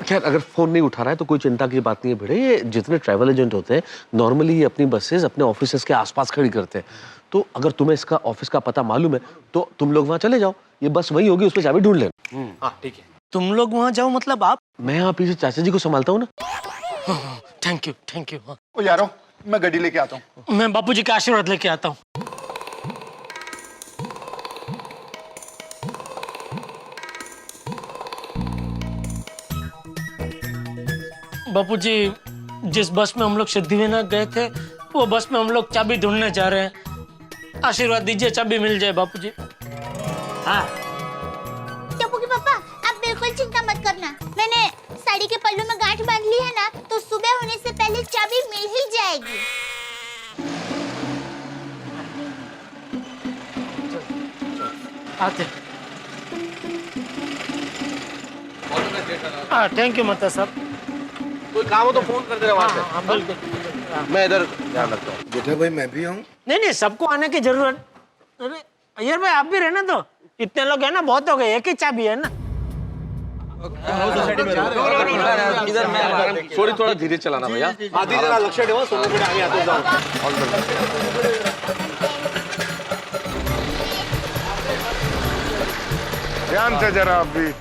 खैर अगर फोन नहीं उठा रहा है तो कोई चिंता की बात नहीं है भिड़े। ये जितने ट्रैवल एजेंट होते हैं नॉर्मली ये अपनी बसेस अपने ऑफिसेस के आसपास खड़ी करते हैं। तो अगर तुम्हें इसका ऑफिस का पता मालूम है तो तुम लोग वहाँ चले जाओ, ये बस वही होगी, उस पर चाबी ढूंढ लेना। हाँ ठीक है। तुम लोग वहाँ जाओ मतलब आप? मैं यहाँ पीछे चाचा जी को संभालता हूँ ना। थैंक यू हाँ। ओ यारो मैं गाड़ी लेके आता हूँ। मैं बापूजी का आशीर्वाद लेके आता हूँ। बापूजी जिस बस में हम लोग सिद्धिविनायक गए थे वो बस में हम लोग चाबी ढूंढने जा रहे हैं। आशीर्वाद दीजिए चाबी मिल जाए बापूजी। हाँ टप्पू के पापा आप बिल्कुल चिंता मत करना, मैंने साड़ी के पल्लू में गांठ बांध ली है ना, तो सुबह होने से पहले चाबी मिल ही जाएगी। आते। हाँ थैंक यू माता साहब। कोई काम हो तो फोन कर देना वहाँ से। हाँ बिल्कुल। मैं इधर ध्यान रखता हूँ। जेठा भाई मैं भी आऊँ? नहीं सबको आने की जरूरत। अरे अय्यर भाई आप भी रहना, तो इतने लोग हैं ना, बहुत हो गए, एक ही चाबी है ना। सॉरी थोड़ा धीरे चलाना भैया। लक्ष्य ठेवा, सोनू आगे आते जाओ। ध्यान से जरा अभी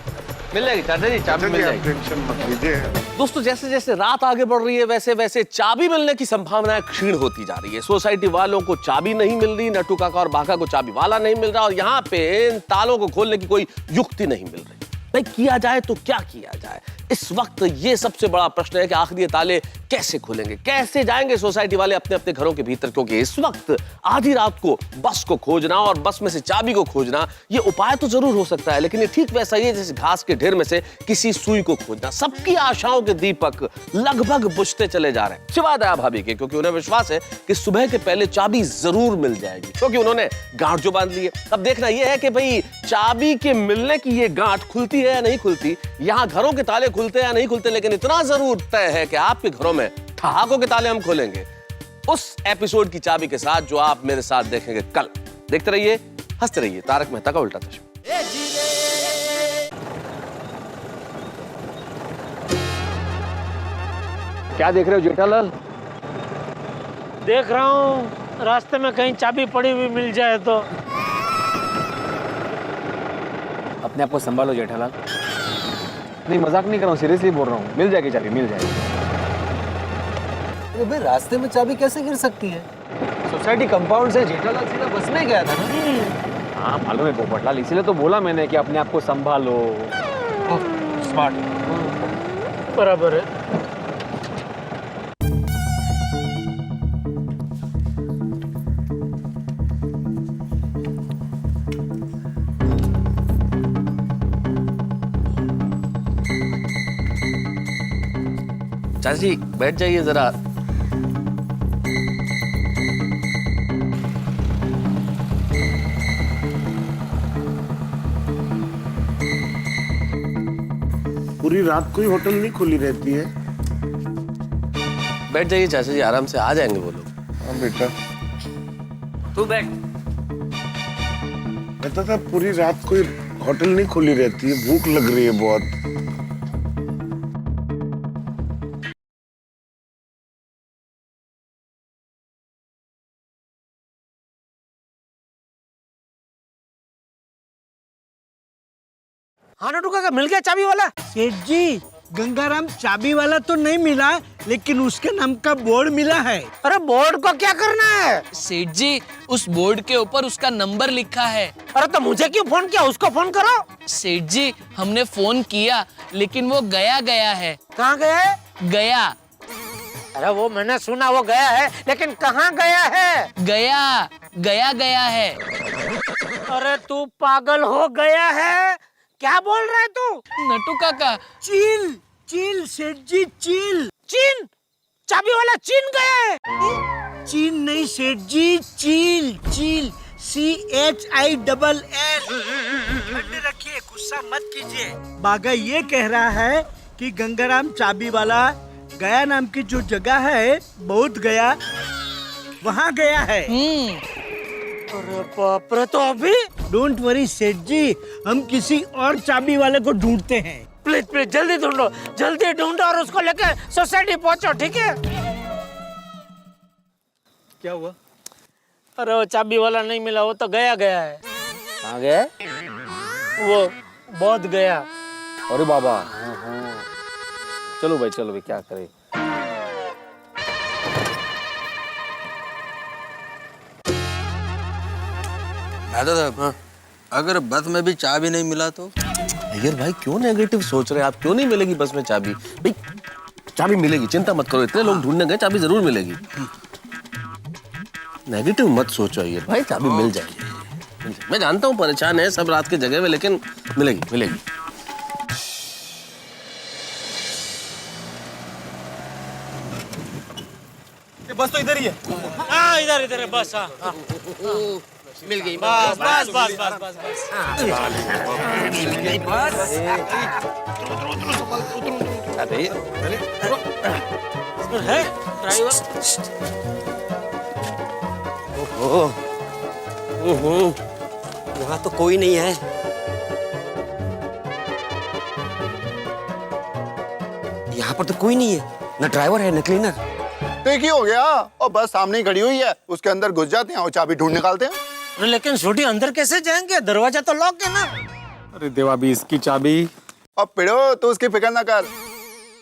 मिल जाएगी चाचा जी, चाबी मिल जाएगी, टेंशन मत लीजिए। दोस्तों जैसे जैसे रात आगे बढ़ रही है वैसे वैसे चाबी मिलने की संभावनाएं क्षीण होती जा रही है। सोसाइटी वालों को चाबी नहीं मिल रही, नट्टू काका और बाका को चाबी वाला नहीं मिल रहा, और यहाँ पे इन तालों को खोलने की कोई युक्ति नहीं मिल रही। भाई किया जाए तो क्या किया जाए? इस वक्त ये सबसे बड़ा प्रश्न है कि आखिर ये ताले कैसे खुलेंगे, कैसे जाएंगे सोसाइटी वाले अपने अपने घरों के भीतर, क्योंकि इस वक्त आधी रात को बस को खोजना और बस में से चाबी को खोजना ये उपाय तो जरूर हो सकता है, लेकिन ये ठीक वैसा ही है जैसे घास के ढेर में से किसी सुई को खोजना। सबकी आशाओं के दीपक लगभग बुझते चले जा रहे हैं, सिवाय दया भाभी के, क्योंकि उन्हें विश्वास है कि सुबह के पहले चाबी जरूर मिल जाएगी, क्योंकि उन्होंने गांठ जो बांध ली है। अब देखना यह है कि भाई चाबी के मिलने की ये गांठ खुलती है या नहीं खुलती, यहाँ घरों के ताले खुलते हैं या नहीं खुलते, लेकिन इतना जरूर तय है कि आपके घरों में ठहाकों के ताले हम खोलेंगे उस एपिसोड की चाबी के साथ जो आप मेरे साथ देखेंगे कल। देखते रहिए, हंसते रहिए, तारक मेहता का उल्टा चश्मा। क्या देख रहे हो जेठालाल? देख रहा हूँ रास्ते में कहीं चाबी पड़ी हुई मिल जाए तो। अपने आप को संभालो जेठालाल। नहीं मजाक नहीं कर रहा हूँ, सीरियसली बोल रहा हूँ, मिल जाएगी चाबी, मिल जाएगी। भाई रास्ते में चाबी कैसे गिर सकती है? सोसाइटी कंपाउंड से जेठालाल सीधा बस में गया था ना। हाँ मालूम है पोपटलाल, इसीलिए तो बोला मैंने कि अपने आप को संभालो। स्मार्ट, बराबर है। चाचा जी बैठ जाइए जरा। पूरी रात कोई होटल नहीं खुली रहती है। बैठ जाइए चाचा जी, आराम से आ जाएंगे वो लोग। हाँ बेटा, तू बैठ। कहता था पूरी रात कोई होटल नहीं खुली रहती है, भूख लग रही है बहुत। हाँ नटू काका मिल गया चाबी वाला? सेठ जी गंगाराम चाबी वाला तो नहीं मिला, लेकिन उसके नाम का बोर्ड मिला है। अरे बोर्ड को क्या करना है? सेठ जी उस बोर्ड के ऊपर उसका नंबर लिखा है। अरे तो मुझे क्यों फोन किया, उसको फोन करो। सेठ जी हमने फोन किया लेकिन वो गया है। कहाँ गया है? गया। अरे वो मैंने सुना वो गया है, लेकिन कहाँ गया है? गया है। अरे तू पागल हो गया है, क्या बोल रहा है तू? नटू काका चील चील सेठ जी, चील चीन, चाबी वाला चीन गया है। चीन नहीं सेठ जी, चील चील CHILL। ठंड रखिए, गुस्सा मत कीजिए। बागा ये कह रहा है कि गंगाराम चाबी वाला गया नाम की जो जगह है, बहुत गया, वहाँ गया है। अरे बाप रे, तो अभी? डोंट वरी सेठ जी, हम किसी और चाबी वाले को ढूंढते हैं। प्लीज प्लीज जल्दी ढूंढो, जल्दी ढूंढो और उसको लेकर सोसाइटी पहुंचो, ठीक है? क्या हुआ? अरे वो चाबी वाला नहीं मिला, वो तो गया गया है। कहाँ गए? वो बहुत गया। अरे बाबा, चलो भाई क्या करें। अगर बस में भी चाबी नहीं मिला तो? अय्यर भाई क्यों नेगेटिव सोच रहे हैं आप? क्यों नहीं मिलेगी बस में चाबी? भाई चाबी मिलेगी, चिंता मत करो, इतने लोग ढूंढने गए, चाबी जरूर मिलेगी। नेगेटिव मत सोचो अय्यर भाई, चाबी मिल जाएगी। मैं जानता हूँ परेशान है सब रात के जगह में, लेकिन मिलेगी मिलेगी। बस तो इधर ही है। हाँ इधर इधर है बस। हाँ हाँ मिल गई बस बस बस बस बस बस। मिल गई बस। है ड्राइवर। ओहो, यहाँ तो कोई नहीं है। यहाँ पर तो कोई नहीं है, न ड्राइवर है न क्लीनर। ठीक ही हो गया, और बस सामने ही खड़ी हुई है, उसके अंदर घुस जाते हैं और चाबी ढूंढ निकालते हैं। लेकिन छोटी अंदर कैसे जाएंगे? दरवाजा तो लॉक है ना। अरे देवा भी इसकी चाबी। और पिड़ो तो उसकी फिक्र ना कर।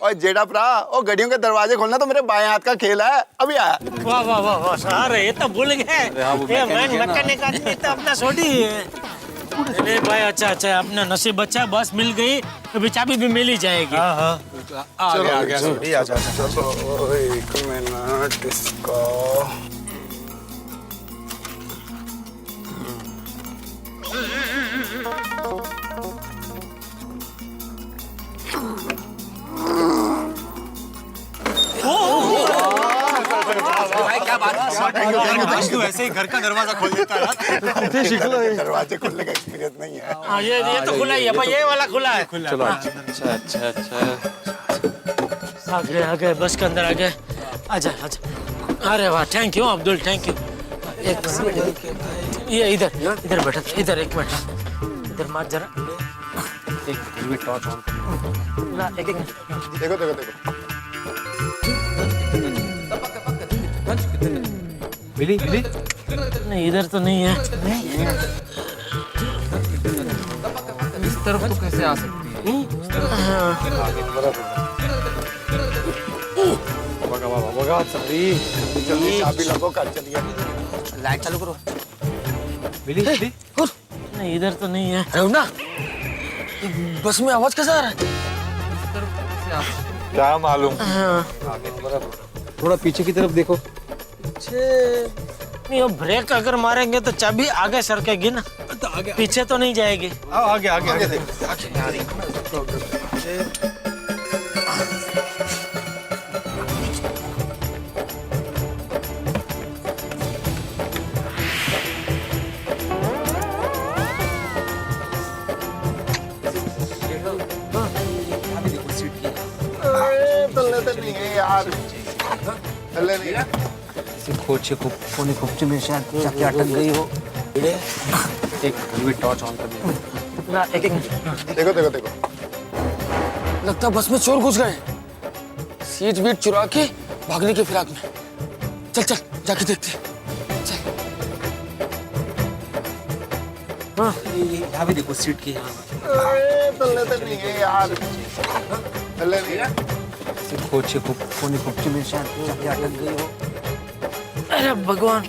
और जेड़ा प्रा, और गड्डियों के दरवाजे खोलना तो मेरे बाएं हाथ का खेल है। अभी आया। वाह वाह वाह वाह, अरे ये तो भूल गए। ये मैकेनिक आदमी तो अपना छोटी है। अरे भाई अच्छा अच्छा, अपना नसीब अच्छा, बस मिल गई, अभी चाबी भी मिल ही जाएगी। हाँ हाँ, आ गया छोटी आ जा। चलो एक मिनट इसका। क्या बात है? ऐसे ही घर का दरवाजा खोल देता है। दरवाजे खोलने का एक्सपीरियंस नहीं है। हाँ ये तो खुला ही है भाई, ये वाला खुला है। चलो अच्छा अच्छा अच्छा। आ गए बस के अंदर आ गए। आजा आजा। अरे वाह, thank you Abdul, thank you. ये इधर बैठा, इधर एक मिनट, इधर मार जरा। एक टॉर्च ऑन ला, एक देखो देखो देखो। मिली मिली? नहीं इधर तो नहीं है। इस तरफ तो कैसे आ सकती है? बगा सारी। जल्दी चाबी लगो, कर चलिए। लाइट चालू करो। मिली मिली? नहीं इधर तो नहीं है। अरे ना, बस में आवाज कैसा आ रहा है? क्या मालूम। थोड़ा पीछे की तरफ देखो। नहीं वो ब्रेक अगर मारेंगे तो चाबी आगे सरकेगी ना, तो आगे पीछे तो नहीं जाएगी। आगे आगे आगे देख। नहीं है यार, चले नहीं। कोने खोपचे में शायद जाके अटक गई हो। एक टॉर्च ऑन कर दिया। ला, एक देखो देखो देखो। लगता बस में चोर घुस गए, सीट बीट चुरा के भागने की फिराक में। चल चल जाके देखते। चल। हाँ यहाँ भी देखो सीट की। चले नहीं है यार, चले नहीं। कोने खोपचे में शायद जाके अटक गई हो। अरे भगवान।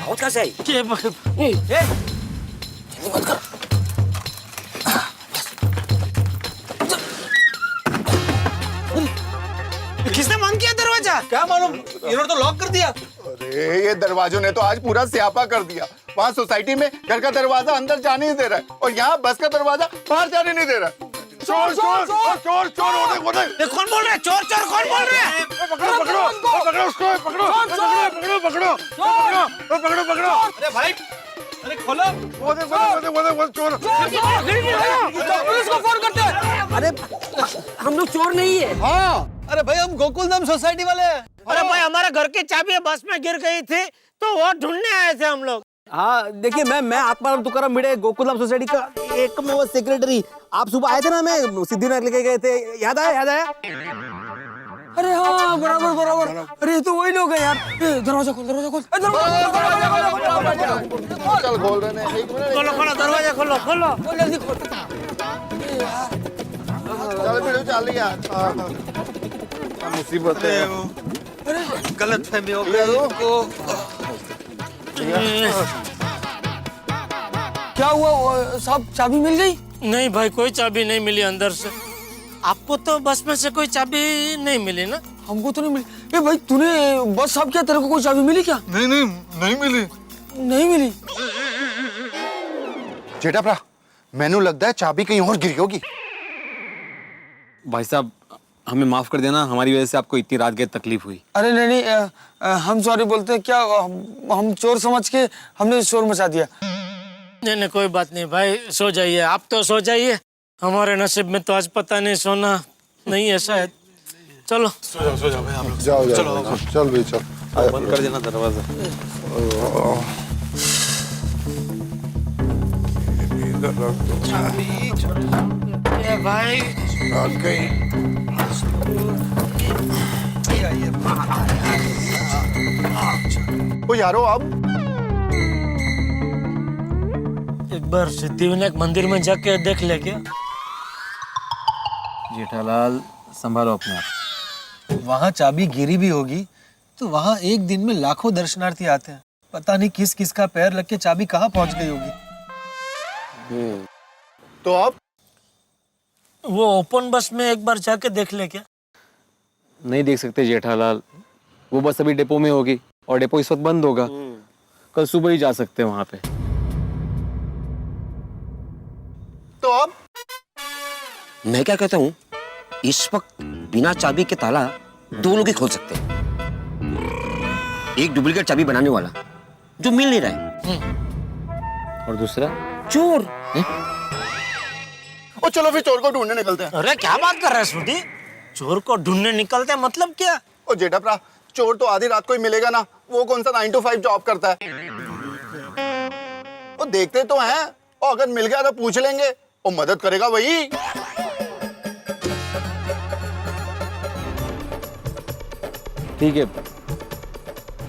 आवाज कैसे आई? किसने बंद किया दरवाजा? क्या मालूम, इन्होंने तो लॉक कर दिया। अरे ये दरवाजों ने तो आज पूरा स्यापा कर दिया। वहाँ सोसाइटी में घर का दरवाजा अंदर जाने नहीं दे रहा है और यहाँ बस का दरवाजा बाहर जाने नहीं दे रहा है। चोर चोर चोर चोर ये कौन बोल रहा है? चोर चोर कौन बोल रहा है? पकड़ो पकड़ो पकड़ो उसको, पकड़ो पकड़ो पकड़ो पकड़ो पकड़ो पकड़ो। अरे भाई, अरे खोलो। वो चोर। पुलिस को फोन करते हैं। अरे हम लोग चोर नहीं है। हाँ, अरे भाई हम गोकुल धाम सोसाइटी वाले हैं। अरे भाई हमारे घर की चाबी बस में गिर गई थी तो वो ढूंढने आए थे हम लोग। हाँ देखिए, मैं आत्माराम तुकाराम भिड़े गोकुलधाम सोसाइटी का एक में वो सेक्रेटरी। आप सुबह आए थे ना, मैं सिद्धिविनायक लेके गए थे, याद आया? अरे हाँ, बराबर बराबर। अरे तो वही लोग हैं यार। दरवाजा खोल, दरवाजा खोल। चल खोल रहे हैं। एक मिनट। खोलो खोलो दरवाजा खोलो खोलो। जल्दी खोल। चल भिड़ो चल यार। मुसीबत है। गलत फहमी हो गई। क्या हुआ साहब, चाबी मिल गई? नहीं भाई, कोई चाबी नहीं मिली अंदर से। आपको तो बस में से कोई चाबी नहीं मिली ना? हमको तो नहीं मिली। ए भाई तूने बस साहब क्या, तेरे को कोई चाबी मिली क्या? नहीं नहीं नहीं मिली। नहीं मिली? जेठा भरा, मैनू लगता है चाबी कहीं और गिरी होगी। भाई साहब हमें माफ कर देना, हमारी वजह से आपको इतनी रात गए तकलीफ हुई। अरे नहीं नहीं, हम सॉरी बोलते हैं। क्या हम चोर समझ के हमने शोर मचा दिया। नहीं नहीं कोई बात नहीं भाई, सो जाइए। आप तो सो जाइए, हमारे नसीब में तो आज पता नहीं सोना नहीं है शायद। चलो सो जाओ भाई आप लोग। जाओ जाओ चल भाई चल। बंद कर देना दरवाजा। भाई ओ यारो, अब एक बार सिद्धिविनायक मंदिर में जाके देख ले क्या? जेठालाल संभालो अपने आप। वहाँ चाबी गिरी भी होगी तो वहाँ एक दिन में लाखों दर्शनार्थी आते हैं। पता नहीं किस किस का पैर लग के चाबी कहाँ पहुँच गई होगी। तो अब वो ओपन बस में एक बार जाके देख ले क्या? नहीं देख सकते जेठालाल, वो बस अभी डिपो में होगी और डिपो इस वक्त बंद होगा। कल सुबह ही जा सकते हैं वहां पे। तो अब मैं क्या कहता हूँ, इस वक्त बिना चाबी के ताला दो लोग ही खोल सकते हैं। एक डुप्लीकेट चाबी बनाने वाला जो मिल नहीं रहा है, और दूसरा चोर। ओ चलो फिर चोर को ढूंढने निकलते हैं। अरे क्या बात कर रहा है सूटी? चोर को ढूंढने निकलते हैं मतलब क्या? ओ जेठा भरा, चोर तो आधी रात को ही मिलेगा ना। वो कौन सा 9 to 5 जॉब करता है? वो देखते तो हैं, और अगर मिल गया तो पूछ लेंगे, वो मदद करेगा वही। ठीक है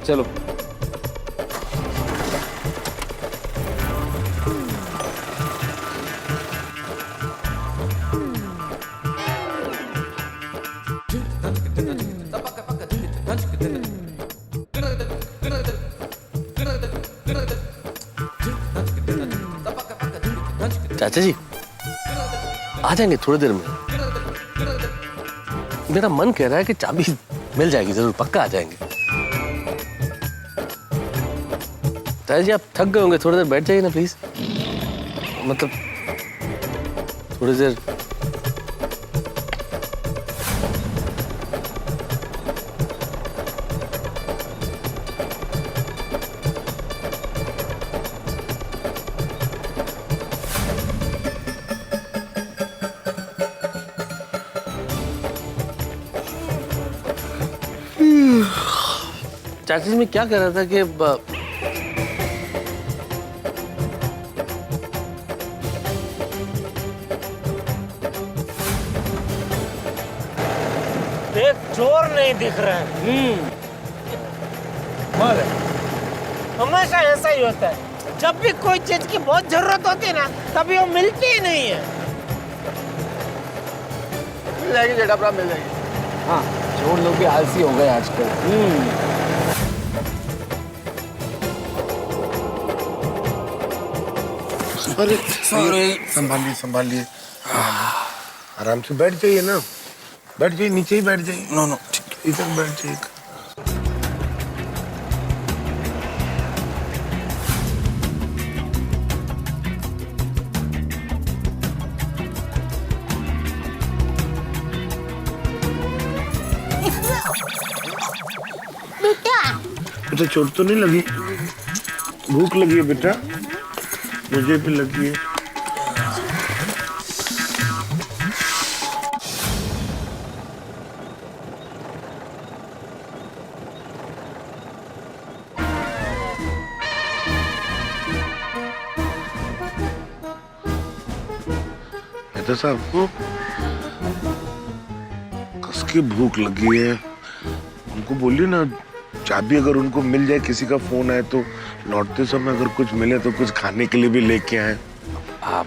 चलो। चाचा जी आ जाएंगे थोड़ी देर में। मेरा मन कह रहा है कि चाबी मिल जाएगी जरूर, पक्का आ जाएंगे। चाचा जी आप थक गए होंगे, थोड़ी देर बैठ जाइए ना प्लीज। मतलब थोड़ी देर। चाचा जी मैं क्या कह रहा था कि देख चोर नहीं दिख रहा है। मगर हमेशा ऐसा ही होता है, जब भी कोई चीज की बहुत जरूरत होती है ना, तभी वो मिलती ही नहीं है। मिल जाएगी जेठा भरा, मिल जाएगी। हाँ चोर लोग भी आलसी हो गए आजकल। अरे संभालिए संभालिए, आराम से बैठ जाइए ना, बैठ जाइए, नीचे ही बैठ जाइए। नो नो इधर बैठ जाइए। अच्छा चोट तो नहीं लगी? भूख लगी है बेटा? मुझे भी लगी है। मेहता साहब को कस की भूख लगी है। उनको बोलिए ना, चाबी अगर उनको मिल जाए, किसी का फोन आए तो लौटते समय अगर कुछ मिले तो कुछ खाने के लिए भी लेके आए। आप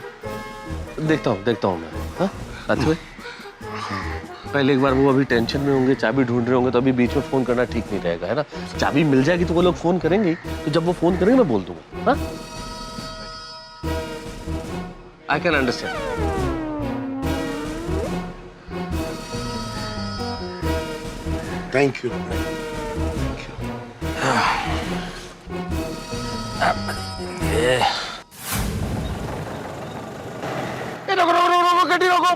देखता हूँ मैं। हाँ अच्छा पहले एक बार वो अभी टेंशन में होंगे, चाबी ढूंढ रहे होंगे, तो अभी बीच में फोन करना ठीक नहीं रहेगा, है ना? चाबी मिल जाएगी तो वो लोग फोन करेंगे, तो जब वो फोन करेंगे मैं बोल दूंगा। हाँ I can understand. Thank you. रोको गड्डी रोको।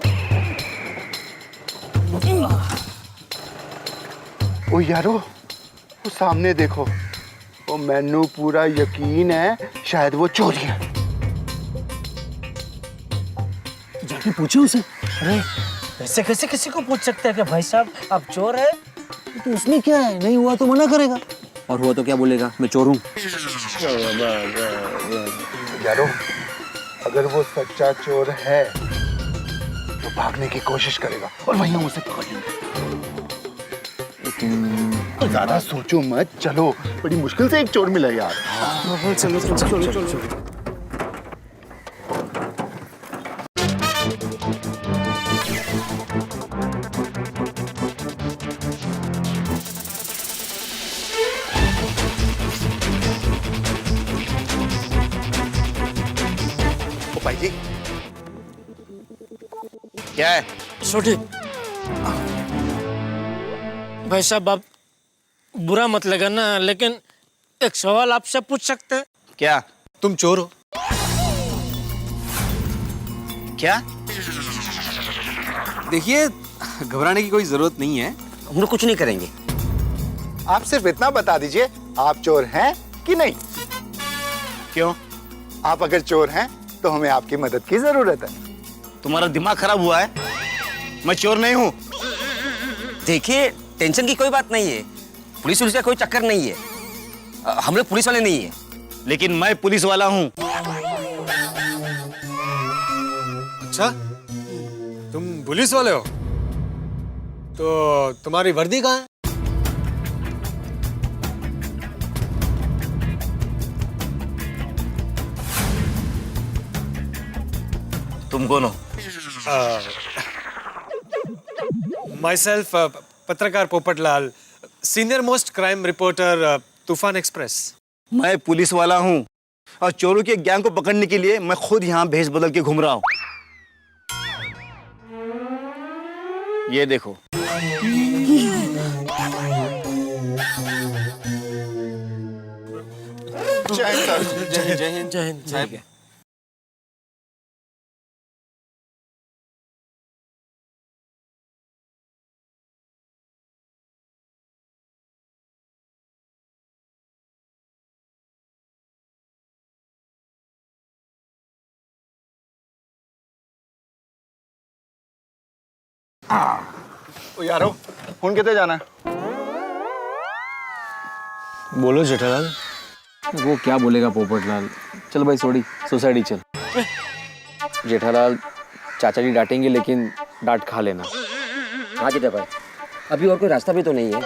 ओ यारो वो सामने देखो, वो मैनू पूरा यकीन है शायद वो चोरी है। जाके पूछो उसे। अरे ऐसे कैसे किसी को पूछ सकते हैं कि भाई साहब आप चोर है? तो उसमें क्या है, नहीं हुआ तो मना करेगा, और हुआ तो क्या बोलेगा, मैं चोर हूँ। यारो अगर वो सच्चा चोर है तो भागने की कोशिश करेगा और वहीं हम उसे पकड़ लेंगे। ज्यादा सोचो मत, चलो, बड़ी मुश्किल से एक चोर मिला यार। चलो चलो चलो चलो। भाई जी क्या है? छोटी भाई साहब आप बुरा मत लगाना, लेकिन एक सवाल आपसे पूछ सकते हैं? क्या? तुम चोर हो? क्या? देखिए घबराने की कोई जरूरत नहीं है, हम लोग कुछ नहीं करेंगे। आप सिर्फ इतना बता दीजिए आप चोर हैं कि नहीं। क्यों? आप अगर चोर हैं तो हमें आपकी मदद की जरूरत है। तुम्हारा दिमाग खराब हुआ है? मैं चोर नहीं हूँ। देखिए टेंशन की कोई बात नहीं है, पुलिस का कोई चक्कर नहीं है, हम लोग पुलिस वाले नहीं है। लेकिन मैं पुलिस वाला हूँ। अच्छा तुम पुलिस वाले हो? तो तुम्हारी वर्दी कहाँ है? तुम कौन हो? Myself, पत्रकार Popatlal, senior most crime reporter, तूफान एक्सप्रेस। मैं पुलिस वाला हूँ और चोरों के गैंग को पकड़ने के लिए मैं खुद यहाँ भेष बदल के घूम रहा हूँ। ये देखो। जय हिंद सर। जय हिंद जय हिंद साहब। ओ यारो हुन कितने जाना है? बोलो जेठालाल। वो क्या बोलेगा पोपटलाल। चल भाई सोडी सोसाइटी चल। जेठालाल चाचा जी डांटेंगे लेकिन डांट खा लेना। हाँ जेठा भाई, अभी और कोई रास्ता भी तो नहीं है।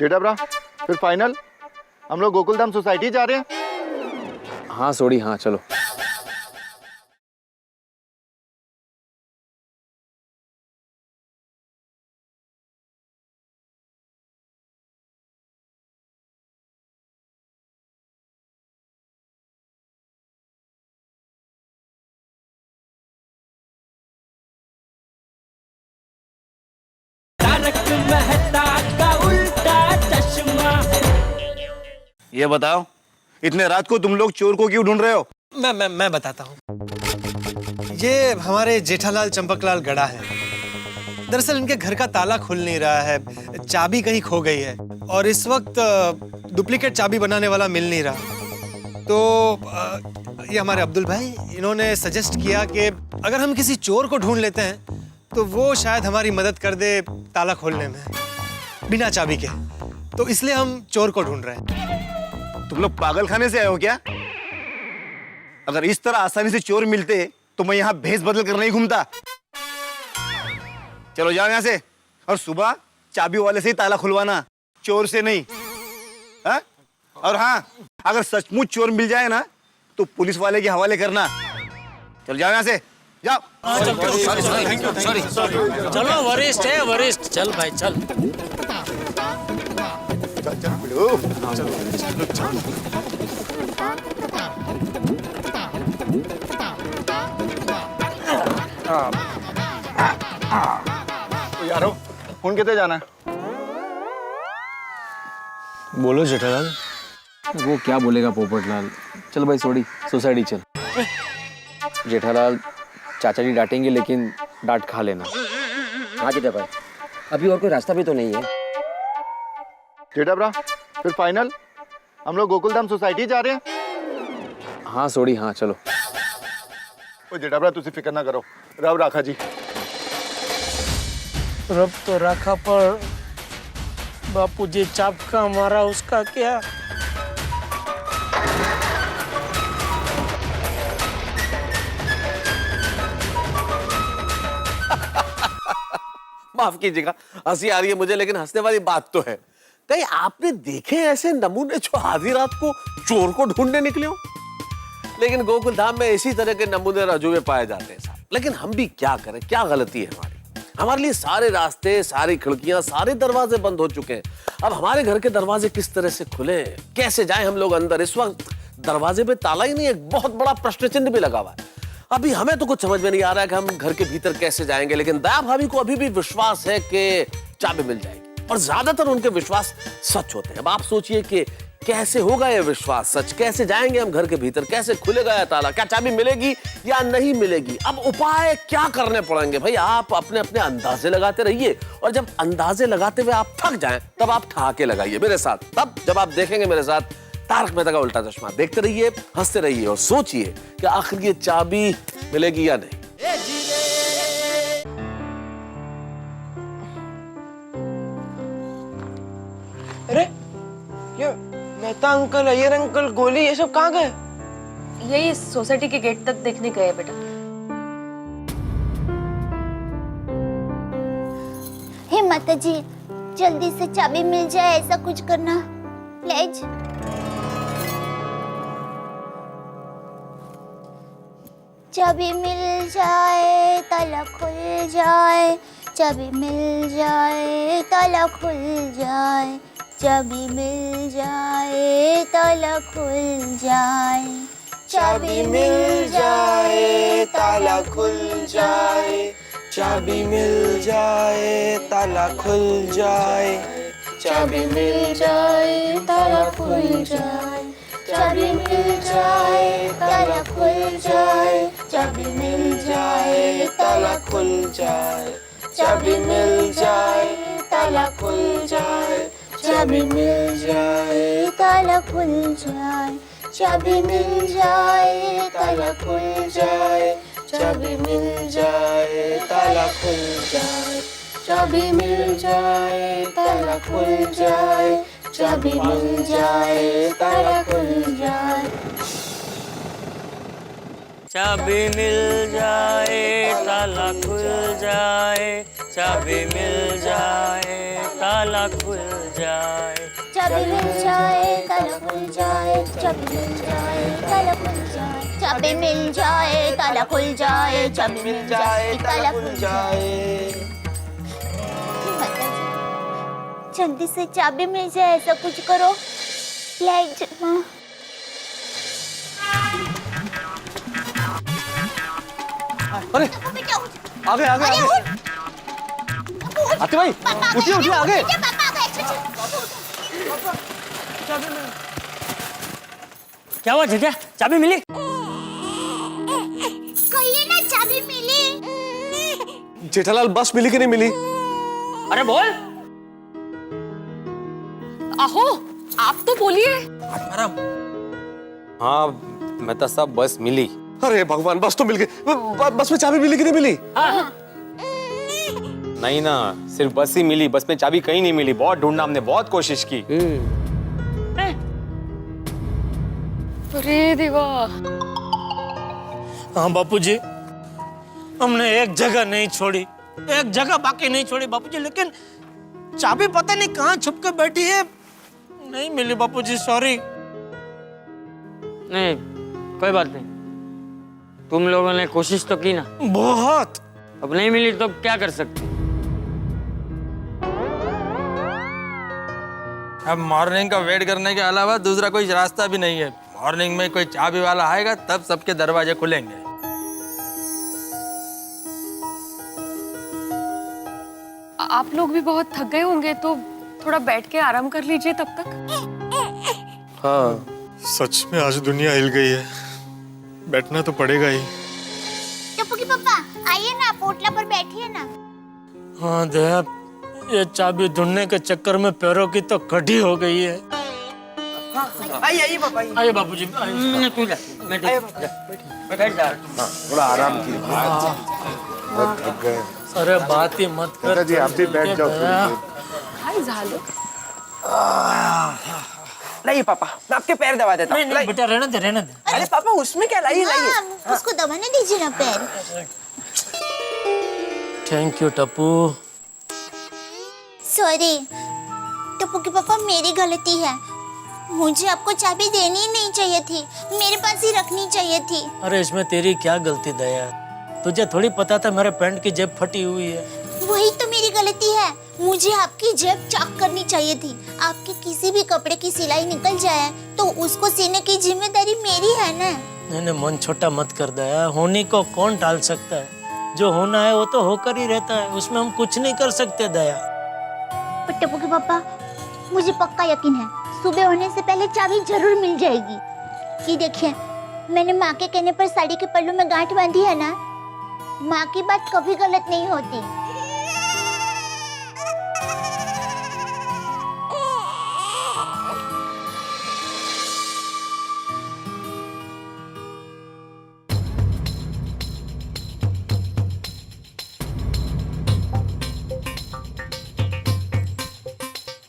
जेठा ब्रा फिर फाइनल हम लोग गोकुलधाम सोसाइटी जा रहे हैं। हाँ सोडी हाँ चलो। तारक मेहता का उल्टा चश्मा। ये बताओ इतने रात को तुम लोग चोर को क्यों ढूंढ रहे हो? मैं बताता हूँ। ये हमारे जेठालाल चंपकलाल गड़ा है। दरअसल इनके घर का ताला खुल नहीं रहा है, चाबी कहीं खो गई है और इस वक्त डुप्लीकेट चाबी बनाने वाला मिल नहीं रहा। तो ये हमारे अब्दुल भाई इन्होंने सजेस्ट किया कि अगर हम किसी चोर को ढूंढ लेते हैं तो वो शायद हमारी मदद कर दे ताला खोलने में बिना चाबी के। तो इसलिए हम चोर को ढूंढ रहे हैं। तुम लोग पागल खाने से आए हो क्या? अगर इस तरह आसानी से चोर मिलते तो मैं यहाँ भेस बदल कर नहीं घूमता। चलो जाओ यहाँ से, और सुबह चाबी वाले से ही ताला खुलवाना, चोर से नहीं। हा? और हाँ, अगर सचमुच चोर मिल जाए ना तो पुलिस वाले के हवाले करना। चलो जाओ यहाँ से, जाओ। चलो वरिष्ठ है वरिष्ठ, चल भाई चल। यारो फोन कितने जाना है? बोलो जेठालाल। वो क्या बोलेगा पोपटलाल। चल भाई सोडी, सोसाइटी चल। जेठालाल चाचा जी डांटेंगे लेकिन डांट खा लेना। हाँ जेठा भाई, अभी और कोई रास्ता भी तो नहीं है। जेठा ब्रा, फिर फाइनल हम लोग गोकुलधाम सोसाइटी जा रहे हैं। हाँ सोडी, हाँ चलो। ओ जेठा ब्रा, तुसी फिक्र ना करो, रब राखा जी। रब तो रखा, पर बापू जी चापका मारा उसका क्या? माफ कीजिएगा, हंसी आ रही है मुझे, लेकिन हंसने वाली बात तो है। कहीं आपने देखे ऐसे नमूने जो आधी रात को चोर को ढूंढने निकले हो? लेकिन गोकुलधाम में इसी तरह के नमूने राजूवे पाए जाते हैं साहब। लेकिन हम भी क्या करें, क्या गलती है हमारी? हमारे लिए सारे रास्ते, सारी खिड़कियां, सारे दरवाजे बंद हो चुके हैं। अब हमारे घर के दरवाजे किस तरह से खुले, कैसे जाएं हम लोग अंदर? इस वक्त दरवाजे पे ताला ही नहीं, एक बहुत बड़ा प्रश्न चिन्ह भी लगा हुआ है। अभी हमें तो कुछ समझ में नहीं आ रहा है कि हम घर के भीतर कैसे जाएंगे। लेकिन दया भाभी को अभी भी विश्वास है कि चाबी मिल जाएगी, और ज्यादातर उनके विश्वास सच होते हैं। अब आप सोचिए कि कैसे होगा ये विश्वास सच, कैसे जाएंगे हम घर के भीतर, कैसे खुलेगा यह ताला, क्या चाबी मिलेगी या नहीं मिलेगी? अब उपाय क्या करने पड़ेंगे भाई? आप अपने अपने अंदाजे लगाते रहिए, और जब अंदाजे लगाते हुए आप थक जाएं तब आप ठहाके लगाइए मेरे साथ। तब जब आप देखेंगे मेरे साथ तारक मेहता का उल्टा चश्मा, देखते रहिए, हंसते रहिए, और सोचिए कि आखिर ये चाबी मिलेगी या नहीं। अरे ये मेहता अंकल, अय्यर अंकल, गोली, ये सब कहाँ गए? यही सोसाइटी के गेट तक देखने गए बेटा। हे माता जी, जल्दी से चाबी मिल जाए, ऐसा कुछ करना प्लीज। चाबी मिल जाए, ताला खुल जाए, चाबी मिल जाए, ताला खुल जाए, चाबी मिल जाए, ताला खुल जाए, चाबी मिल जाए, ताला खुल जाए, चाबी मिल जाए, ताला खुल जाए, चाबी मिल जाए, ताला खुल जाए, चाबी मिल जाए, ताला खुल जाए, चाबी मिल जाए, ताला खुल जाए, चाबी मिल जाए, ताला खुल जाए, चाबी मिल जाए, ताला खुल जाए, चाबी मिल जाए, ताला खुल जाए, चाबी मिल जाए, ताला खुल जाए, चाबी मिल जाए, ताला खुल जाए, चाबी मिल जाए, ताला खुल जाए, चाबी मिल जाए, ताला खुल जाए, चाबी मिल जाए, ताला खुल जाए, चाबी मिल जाए, ताला खुल जाए, चाबी मिल जाए, ताला खुल जाए, चाबी मिल जाए, ताला खुल जाए, चाबी मिल जाए, ताला खुल जाए। जल्दी से चाबी मिल जाए, ऐसा कुछ करो प्लीज। अरे आगे आगे आगे, आते भाई, उठिए उठिए आगे। क्या हुआ जीजा, चाबी मिली? कहिए ना चाबी मिली। जेठालाल बस मिली कि नहीं मिली? अरे बोल। आहो आप तो बोलिए। हाँ मैं तो सब बस मिली। अरे भगवान, बस तो मिल गई। बस में चाबी मिली कि नहीं मिली? नहीं ना, सिर्फ बस ही मिली, बस में चाबी कहीं नहीं मिली। बहुत ढूंढना हमने, बहुत कोशिश की। अरे देवा। हाँ बापूजी, हमने एक जगह नहीं छोड़ी, एक जगह बाकी नहीं छोड़ी बापूजी, लेकिन चाबी पता नहीं कहाँ छुप के बैठी है, नहीं मिली बापूजी, सॉरी। नहीं कोई बात नहीं, तुम लोगों ने कोशिश तो की ना। बहुत। अब नहीं मिली तो क्या कर सकते? अब मॉर्निंग का वेट करने के अलावा दूसरा कोई रास्ता भी नहीं है। मॉर्निंग में कोई चाबी वाला आएगा तब सबके दरवाजे खुलेंगे। आप लोग भी बहुत थक गए होंगे तो थोड़ा बैठ के आराम कर लीजिए तब तक। हाँ सच में आज दुनिया हिल गई है, बैठना तो पड़ेगा ही। टप्पू के पापा आइए ना, पोटला पर बैठिए ना। हाँ दया, ये चाबी ढूंढने के चक्कर में पैरों की तो कटी हो गई है। आइए पापा, आइए बापूजी, मैं तू जा, मैं बैठ जा। थोड़ा आराम कीजिए, बहुत थक गए। अरे बात ही मत कर जी, आप भी बैठ जाओ थोड़ी देर। हाय झालो। लाइए पापा, मैं आपके पैर दबा देता हूँ। नहीं बेटा, रहने दे, रहने दे। अरे पापा उसमें क्या, लाइए लाइए। हाँ, उसको दबाने दीजिए ना पैर। Thank you Tappu. Sorry Tappu के पापा, मेरी गलती है, मुझे आपको चाबी देनी ही नहीं चाहिए थी, मेरे पास ही रखनी चाहिए थी। अरे इसमें तेरी क्या गलती दया, तुझे थोड़ी पता था मेरे पैंट की जेब फटी हुई है। वही तो मेरी गलती है, मुझे आपकी जेब चेक करनी चाहिए थी। आपके किसी भी कपड़े की सिलाई निकल जाए तो उसको सीने की जिम्मेदारी मेरी है ना। नहीं मन छोटा मत कर दया, होने को कौन टाल सकता है, जो होना है वो तो होकर ही रहता है, उसमें हम कुछ नहीं कर सकते दया। पर टप्पू के पापा, मुझे पक्का यकीन है सुबह होने से पहले चाबी जरूर मिल जाएगी। ये देखिए, मैंने माँ के कहने पर साड़ी के पल्लू में गांठ बांधी है ना, माँ की बात कभी गलत नहीं होती।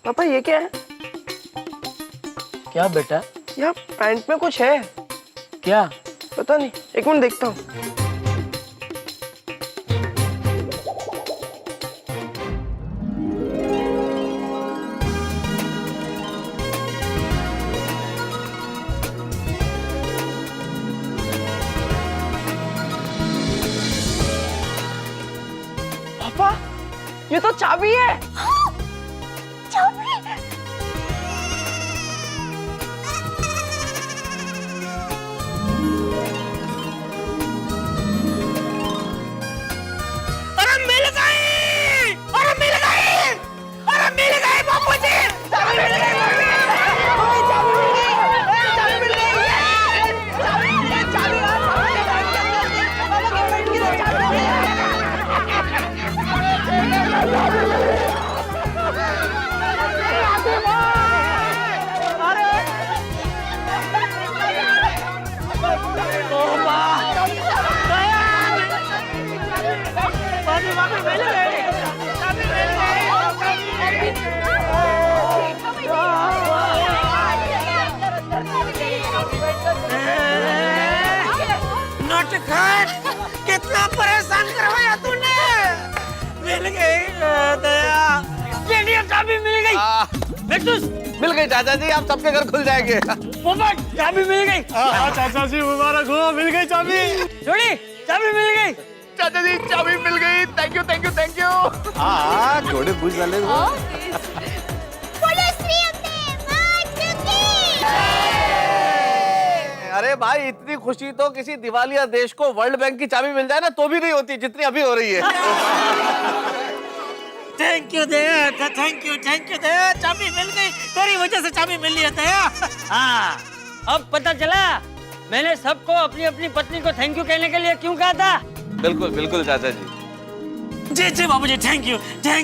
पापा ये क्या है? क्या बेटा? यहाँ पैंट में कुछ है क्या? पता नहीं, एक मिनट देखता हूँ। पापा ये तो चाबी है। चाबी? अरे मिल गई! अरे मिल गई! अरे मिल गई बापूजी! चाबी मिल गई! चाबी मिल गई! चाबी मिल गई! चाबी मिल गई! चाबी कितना परेशान करवाया तूने। मिल गई दया, ये चाबी मिल गई। मिल गई चाचा जी, आप सबके घर खुल जाएंगे। पोपट, चाबी मिल गई। चाचा जी मुबारक हो, मिल गई चाबी। जोड़ी, चाबी मिल गई। चाचा जी चाबी मिल गई, thank you thank you thank you. हाँ थोड़े बुझ वाले अरे भाई, इतनी खुशी तो किसी दिवालिया देश को वर्ल्ड बैंक की चाबी मिल जाए ना तो भी नहीं होती जितनी अभी हो रही है। Thank you Daya, thank you Daya, चाबी मिल गई, तेरी वजह से चाबी मिली है दया। हाँ, अब पता चला मैंने सबको अपनी अपनी पत्नी को थैंक यू कहने के लिए क्यों कहा था। बिल्कुल बिल्कुल चाचा जी। जी जी बाबूजी, thank you Daya,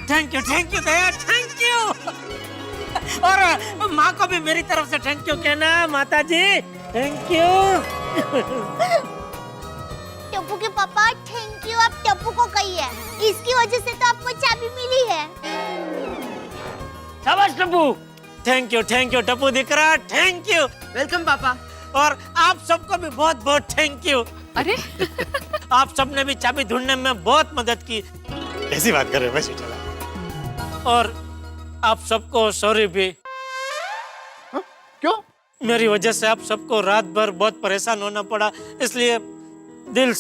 thank you. और माँ को भी मेरी तरफ से थैंक यू कहना, माता जी थैंक यू। टप्पू के पापा थैंक यू आप टप्पू को कहिए, इसकी वजह से तो आपको चाबी मिली है। शाबाश टप्पू, थैंक यू टप्पू दिकरा, थैंक यू। Welcome papa. और आप सबको भी बहुत बहुत थैंक यू। अरे आप सबने भी चाबी ढूंढने में बहुत मदद की। ऐसी बात कर रहे हो चला। और आप सबको सॉरी भी। क्यों? मेरी वजह से आप सबको रात भर बहुत परेशान होना पड़ा, इसलिए दिल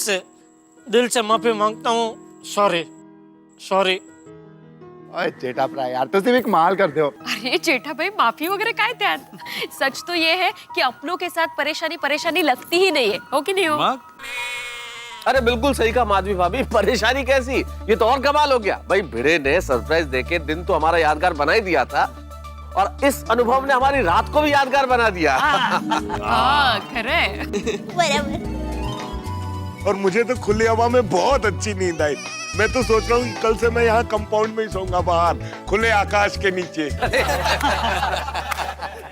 से माफी मांगता हूँ। सॉरी। ओए जेठा भरा यार, तो सिर्फ एक कमाल करते हो। अरे जेठा भाई माफी वगैरह काय त्यात? सच तो ये है कि अपनों के साथ परेशानी लगती ही नहीं है, हो कि नहीं हो? अरे बिल्कुल सही कहा माधवी भाभी, परेशानी कैसी, ये तो और कमाल हो गया भाई। भिड़े ने सरप्राइज देके दिन तो हमारा यादगार बना ही दिया था, और इस अनुभव ने हमारी रात को भी यादगार बना दिया। हाँ खरे। बराबर। और मुझे तो खुली हवा में बहुत अच्छी नींद आई। मैं तो सोच रहा हूँ कल से मैं यहाँ कंपाउंड में ही सोऊंगा, बाहर खुले आकाश के नीचे।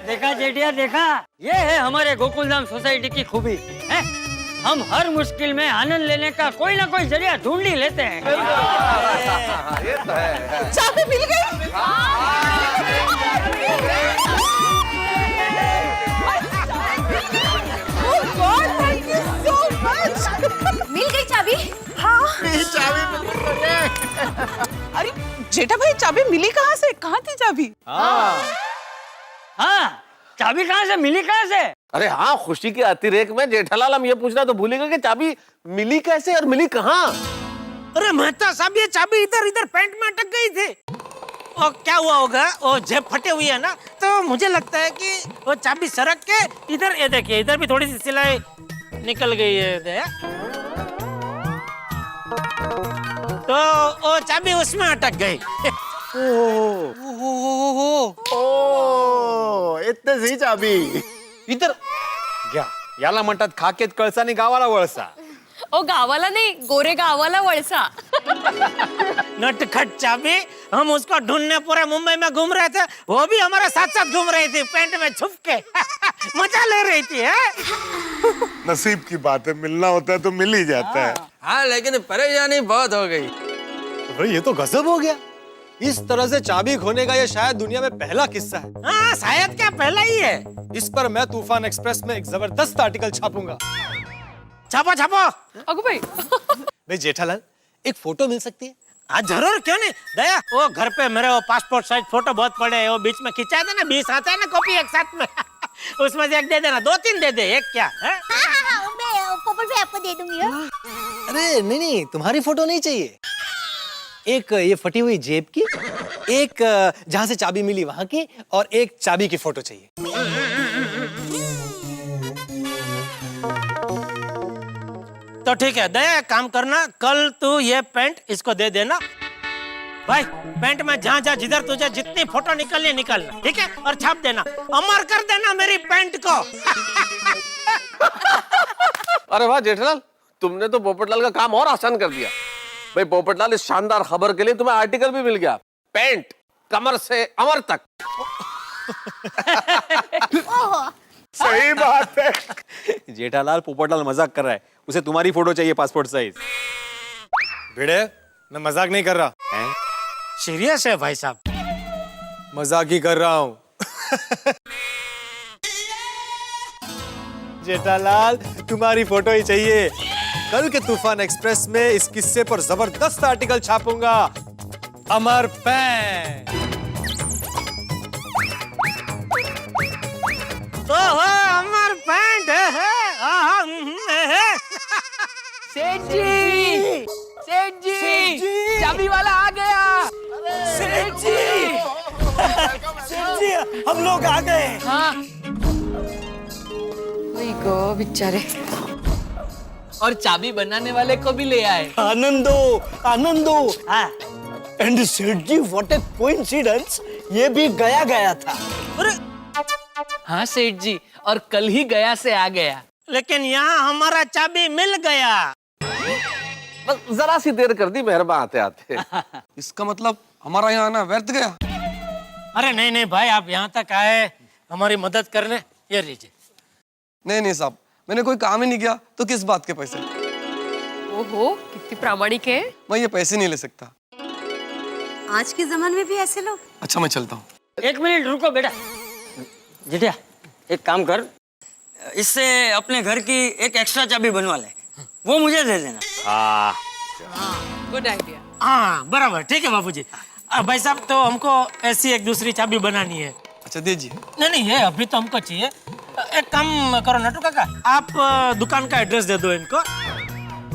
देखा जेठिया, देखा, ये है हमारे गोकुलधाम सोसाइटी की खूबी है। हम हर मुश्किल में आनंद लेने का कोई ना कोई जरिया ढूंढ ही लेते हैं। ये तो है। चाबी मिल गई। मिल गई चाबी? हाँ। अरे जेठा भाई चाबी मिली कहाँ से? कहाँ थी चाबी? हाँ, चाबी कहाँ से मिली, कहाँ से? अरे हाँ, खुशी की अतिरेक में जेठालाल हम ये पूछना तो भूल गए कि चाबी मिली कैसे और मिली कहाँ? अरे मेहता साहब, ये चाबी इधर पैंट में अटक गई थी। और क्या हुआ होगा, वो जेब फटे हुई है ना, तो मुझे लगता है कि वो चाबी सरक के इधर, ये देखिए इधर भी थोड़ी सी सिलाई निकल गई है। तो वो चाबी उसमें अटक गई। ओ इतने सी चाबी इतर घ्या, याला म्हणतात खाकेत कळसा आणि गावाला वळसा। ओ गावाला नहीं, गोरे गावाला वळसा। नटखट चाबी, हम उसको ढूंढने पूरे मुंबई में घूम रहे थे, वो भी हमारे साथ साथ घूम रही थी पैंट में छुप के। मजा ले रही थी। है नसीब की बात है, मिलना होता है तो मिल ही जाता है। हाँ लेकिन परेशानी बहुत हो गई। भाई ये तो गजब हो गया। इस तरह से चाबी खोने का ये शायद दुनिया में पहला किस्सा है। हाँ शायद क्या पहला ही है। इस पर मैं तूफान एक्सप्रेस में एक जबरदस्त आर्टिकल छापूंगा। छापो। अगो भाई। भाई जेठालाल, एक फोटो मिल सकती है? हाँ जरूर, क्यों नहीं। दया, वो घर पे मेरे वो पासपोर्ट साइज फोटो बहुत पड़े हैं, वो बीच में खिंचाए थे ना, 20 आते हैं ना कॉपी एक साथ में। उसमें से एक दे देना, 2-3 दे दे, एक क्या है? हाँ, मैं पोपट भाई आपको दे दूंगी। अरे नहीं, तुम्हारी फोटो नहीं चाहिए। एक ये फटी हुई जेब की, एक जहां से चाबी मिली वहां की, और एक चाबी की फोटो चाहिए। तो ठीक है दया, एक काम करना, कल तू ये पैंट इसको दे देना भाई। पैंट में जहाँ जिधर तुझे जितनी फोटो निकलनी निकलना, ठीक है? और छाप देना, अमर कर देना मेरी पैंट को। अरे वाह जेठालाल, तुमने तो पोपटलाल का काम और आसान कर दिया। भाई पोपटलाल, इस शानदार खबर के लिए तुम्हें आर्टिकल भी मिल गया, पैंट कमर से अमर तक। सही बात है। जेठालाल, पोपटलाल मजाक कर रहा है, उसे तुम्हारी फोटो चाहिए पासपोर्ट साइज। भिड़े, मैं मजाक नहीं कर रहा। सीरियस है भाई साहब? मजाक ही कर रहा हूँ। जेठालाल, तुम्हारी फोटो ही चाहिए। कल के तूफान एक्सप्रेस में इस किस्से पर जबरदस्त आर्टिकल छापूंगा। अमर पैंट। अमर पैंट है। सेठ जी, चाबी वाला आ गया। सेठ जी, हम लोग आ गए। हाँ वही गो बेचारे। और चाबी बनाने वाले को भी ले आए। आनंदो। हाँ। एंड सेठ जी, व्हाट ए कोइंसिडेंस, ये भी गया था। अरे हाँ सेठ जी, और कल ही गया से आ गया। लेकिन यहाँ हमारा चाबी मिल गया। बस जरा सी देर कर दी मेहरबान आते आते। इसका मतलब हमारा यहाँ आना व्यर्थ गया? अरे नहीं नहीं भाई, आप यहाँ तक आए हमारी मदद करने, ये लीजिए। नहीं साहब, मैंने कोई काम ही नहीं किया तो किस बात के पैसे? ओहो, कितनी प्रामाणिक है। मैं ये पैसे नहीं ले सकता। आज के जमाने में भी ऐसे लोग। अच्छा मैं चलता हूँ। एक मिनट रुको बेटा। जेठिया एक काम कर, इससे अपने घर की एक एक्स्ट्रा चाबी बनवा ले, वो मुझे दे देना। Good idea. हाँ बराबर, ठीक है बाबूजी। भाई साहब तो हमको ऐसी एक दूसरी चाबी बनानी है। अच्छा दीजिए। नहीं ये अभी तो हमको चाहिए। एक काम करो नटू काका, आप दुकान का एड्रेस दे दो इनको,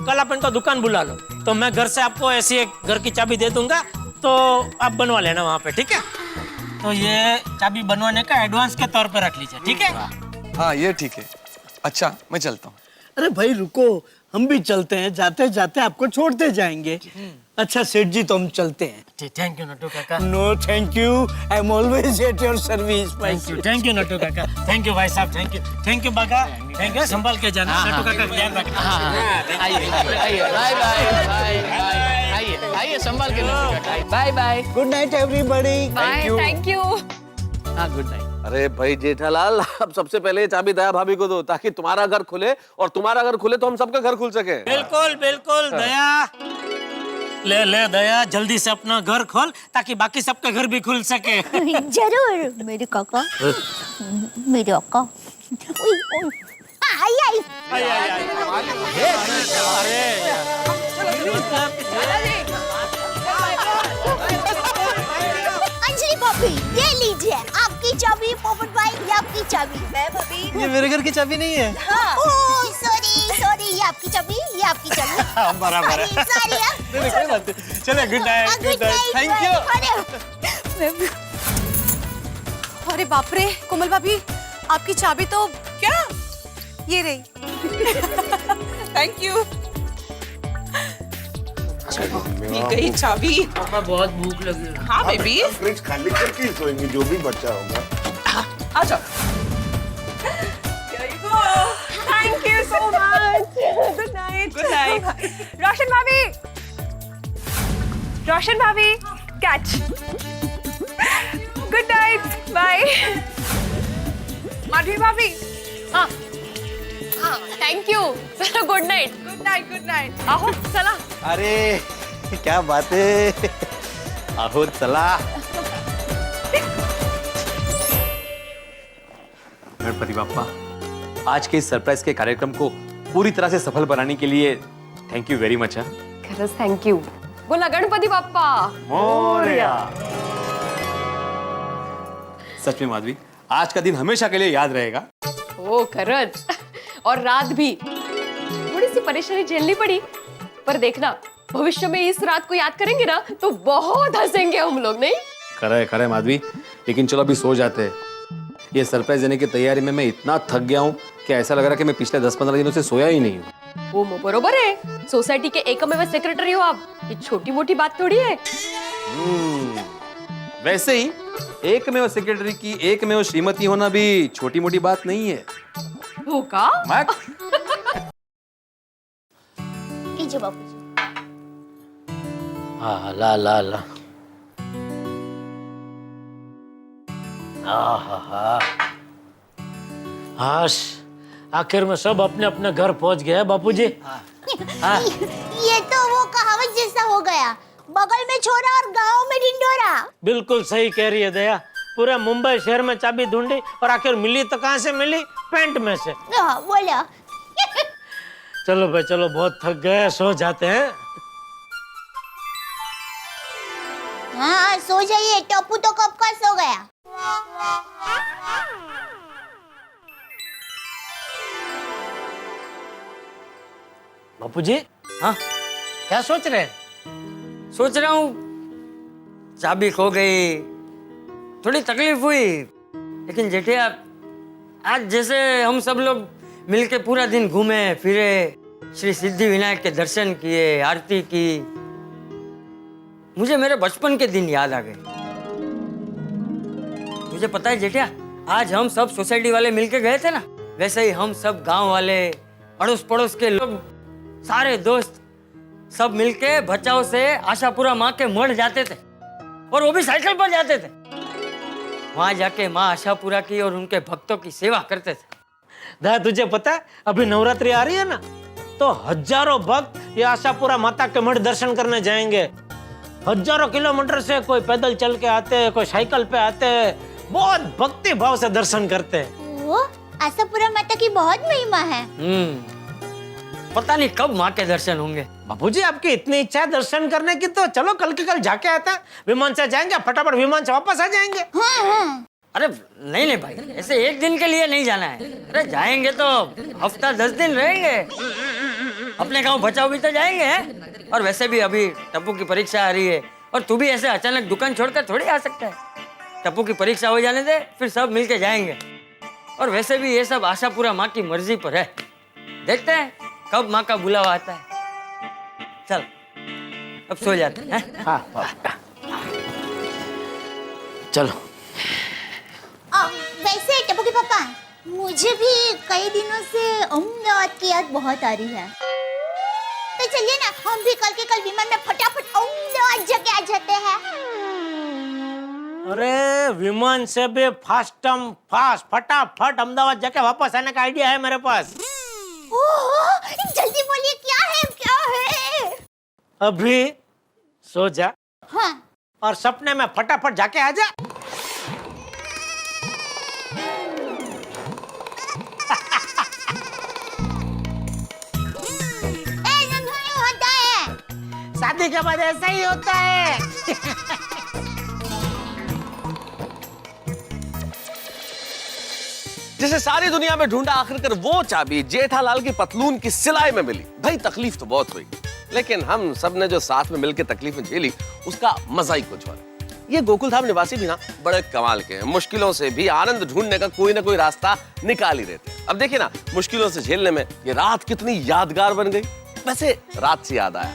कल आप इनको दुकान बुला लो, तो मैं घर से आपको ऐसी एक घर की चाबी दे दूंगा, तो आप बनवा लेना वहाँ पे, ठीक है? तो ये चाबी बनवाने का एडवांस के तौर पे रख लीजिए, ठीक है? हाँ ये ठीक है। अच्छा मैं चलता हूँ। अरे भाई रुको, हम भी चलते हैं, जाते जाते आपको छोड़ते जाएंगे। अच्छा सेठ जी, तो हम चलते हैं। थैंक यू नटू काका। No thank you, I am always at your service. Thank you Natu काका। थैंक यू भाई साहब, thank you Baka, thank you. संभाल के जाना नटू काका, ध्यान रखना। आइए संभाल के। Bye bye. Good night everybody. Thank you. हाँ गुड नाइट। अरे भाई जेठालाल, अब सबसे पहले चाबी दया भाभी को दो ताकि तुम्हारा घर खुले, और तुम्हारा घर खुले तो हम सबका घर खुल सके। बिल्कुल बिल्कुल दया, ले दया, जल्दी से अपना घर खोल ताकि बाकी सबके घर भी खुल सके। जरूर मेरे काका, मेरे अक्का। आई अंजलि भाभी, ये लीजिए आपकी चाबी। पोपट भाई, ये आपकी चाबी। मैं भाभी, ये मेरे घर की चाबी नहीं है। हाँ। ओह सॉरी, ये आपकी चाबी, ये आपकी चाबी। बराबर है। सॉरी। चलो good night, good night, thank you. अरे बाप रे कोमल भाभी, आपकी चाबी तो क्या ये रही। Thank you. गई चाबी। बहुत भूख लगी है। हाँ बेबी, फ्रिज खाली करके ही सोएंगे, जो भी बचा होगा। आ जाओ। Thank you so much. Good night. Good night. Roshan भाभी catch. Good night, bye. Madhavi भाभी, हाँ थैंक यू। चलो गुड नाइट। Good night. आहो चला। अरे क्या बात है, आहो चला। गणपति बाप्पा, आज के इस सरप्राइज के कार्यक्रम को पूरी तरह से सफल बनाने के लिए थैंक यू वेरी मच। खरंच थैंक यू। बोला गणपति बाप्पा मोरया। सच में माधवी, आज का दिन हमेशा के लिए याद रहेगा। ओ खरंच, और रात भी थोड़ी सी परेशानी झेलनी पड़ी, पर देखना भविष्य में इस रात को याद करेंगे ना तो बहुत हंसेंगे हम लोग, नहीं? करे माधवी, लेकिन चलो अभी सो जाते हैं। ये सरप्राइज देने की तैयारी में मैं इतना थक गया हूँ कि ऐसा लग रहा है कि मैं पिछले 10-15 दिनों से सोया ही नहीं हूँ। वो बरोबर है, सोसाइटी के एकमेव सेक्रेटरी हो आप, ये छोटी मोटी बात थोड़ी है। वैसे ही एकमेव सेक्रेटरी की एकमेव श्रीमती होना भी छोटी मोटी बात नहीं है। वो का? लीजिए बाबूजी। हाँ ला ला ला। हाश, आखिर में सब अपने अपने घर पहुंच गए बापूजी। ये तो वो कहावत जैसा हो गया, बगल में छोरा और गांव में ढिंढोरा। बिल्कुल सही कह रही है दया। पूरा मुंबई शहर में चाबी ढूंढी और आखिर मिली तो कहाँ से मिली? पैंट में से। बोला। चलो भाई चलो, बहुत थक गए, सो जाते हैं। हाँ सो जाइए, टप्पू तो कब का सो गया। बापूजी, हाँ क्या सोच रहे हैं? सोच रहा हूँ, चाबी खो गई, थोड़ी तकलीफ हुई, लेकिन जेठिया आज जैसे हम सब लोग मिलके पूरा दिन घूमे फिरे, श्री सिद्धि विनायक के दर्शन किए, आरती की, मुझे मेरे बचपन के दिन याद आ गए। मुझे पता है जेठिया, आज हम सब सोसाइटी वाले मिलके गए थे ना, वैसे ही हम सब गांव वाले, अड़ोस पड़ोस के लोग, सारे दोस्त सब मिलके बचाव से आशापुरा माँ के मठ जाते थे और वो भी साइकिल पर जाते थे। वहां जाके माँ आशापुरा की और उनके भक्तों की सेवा करते थे। दा तुझे पता है अभी नवरात्रि आ रही है ना, तो हजारों भक्त ये आशापुरा माता के मठ दर्शन करने जाएंगे। हजारों किलोमीटर से कोई पैदल चल के आते हैं, कोई साइकिल पे आते हैं, बहुत भक्ति भाव से दर्शन करते हैं। वो आशापुरा माता की बहुत महिमा है। पता नहीं कब माँ के दर्शन होंगे। बाबूजी आपकी इतनी इच्छा है दर्शन करने की तो चलो कल के कल जाके आते हैं। विमान से जाएंगे, फटाफट विमान से वापस आ जाएंगे। हाँ। अरे नहीं भाई, ऐसे एक दिन के लिए नहीं जाना है। अरे जाएंगे तो हफ्ता 10 दिन रहेंगे। अपने गांव बचाओ भी तो जाएंगे। और वैसे भी अभी टप्पू की परीक्षा आ रही है और तू भी ऐसे अचानक दुकान छोड़कर थोड़ी आ सकता है। टप्पू की परीक्षा हो जाने दे, फिर सब मिलके जाएंगे। और वैसे भी ये सब आशापुरा माँ की मर्जी पर है। देखते हैं कब माँ का बुलावा आता है। चल अब सो जाते हैं। हाँ। चलो। वैसे टप्पू के पापा, मुझे भी कई दिनों से अहमदाबाद की याद बहुत आ रही है। तो चलिए ना, हम भी कल के कल विमान में फटाफट अहमदाबाद जाके आ जाते हैं। अरे विमान से भी फास्ट फटाफट अहमदाबाद जाके वापस आने का आइडिया है मेरे पास। ओह, जल्दी बोलिए क्या है? अभी सो जा। हाँ। और सपने में फटाफट जाके आ जा। होता है। शादी के बाद ऐसा ही होता है। जिसे सारी दुनिया में ढूंढा, आखिरकार वो चाबी जेठालाल की पतलून की सिलाई में मिली। भाई तकलीफ तो बहुत हुई, लेकिन हम सब ने जो साथ में मिलकर तकलीफें झेली उसका मजा ही कुछ और है। ये गोकुलधाम निवासी भी ना बड़े कमाल के हैं। मुश्किलों से भी आनंद ढूंढने का कोई ना कोई रास्ता निकाल ही देते हैं। अब देखिए ना, मुश्किलों से झेलने में ये रात कितनी यादगार बन गई। वैसे रात से याद आया,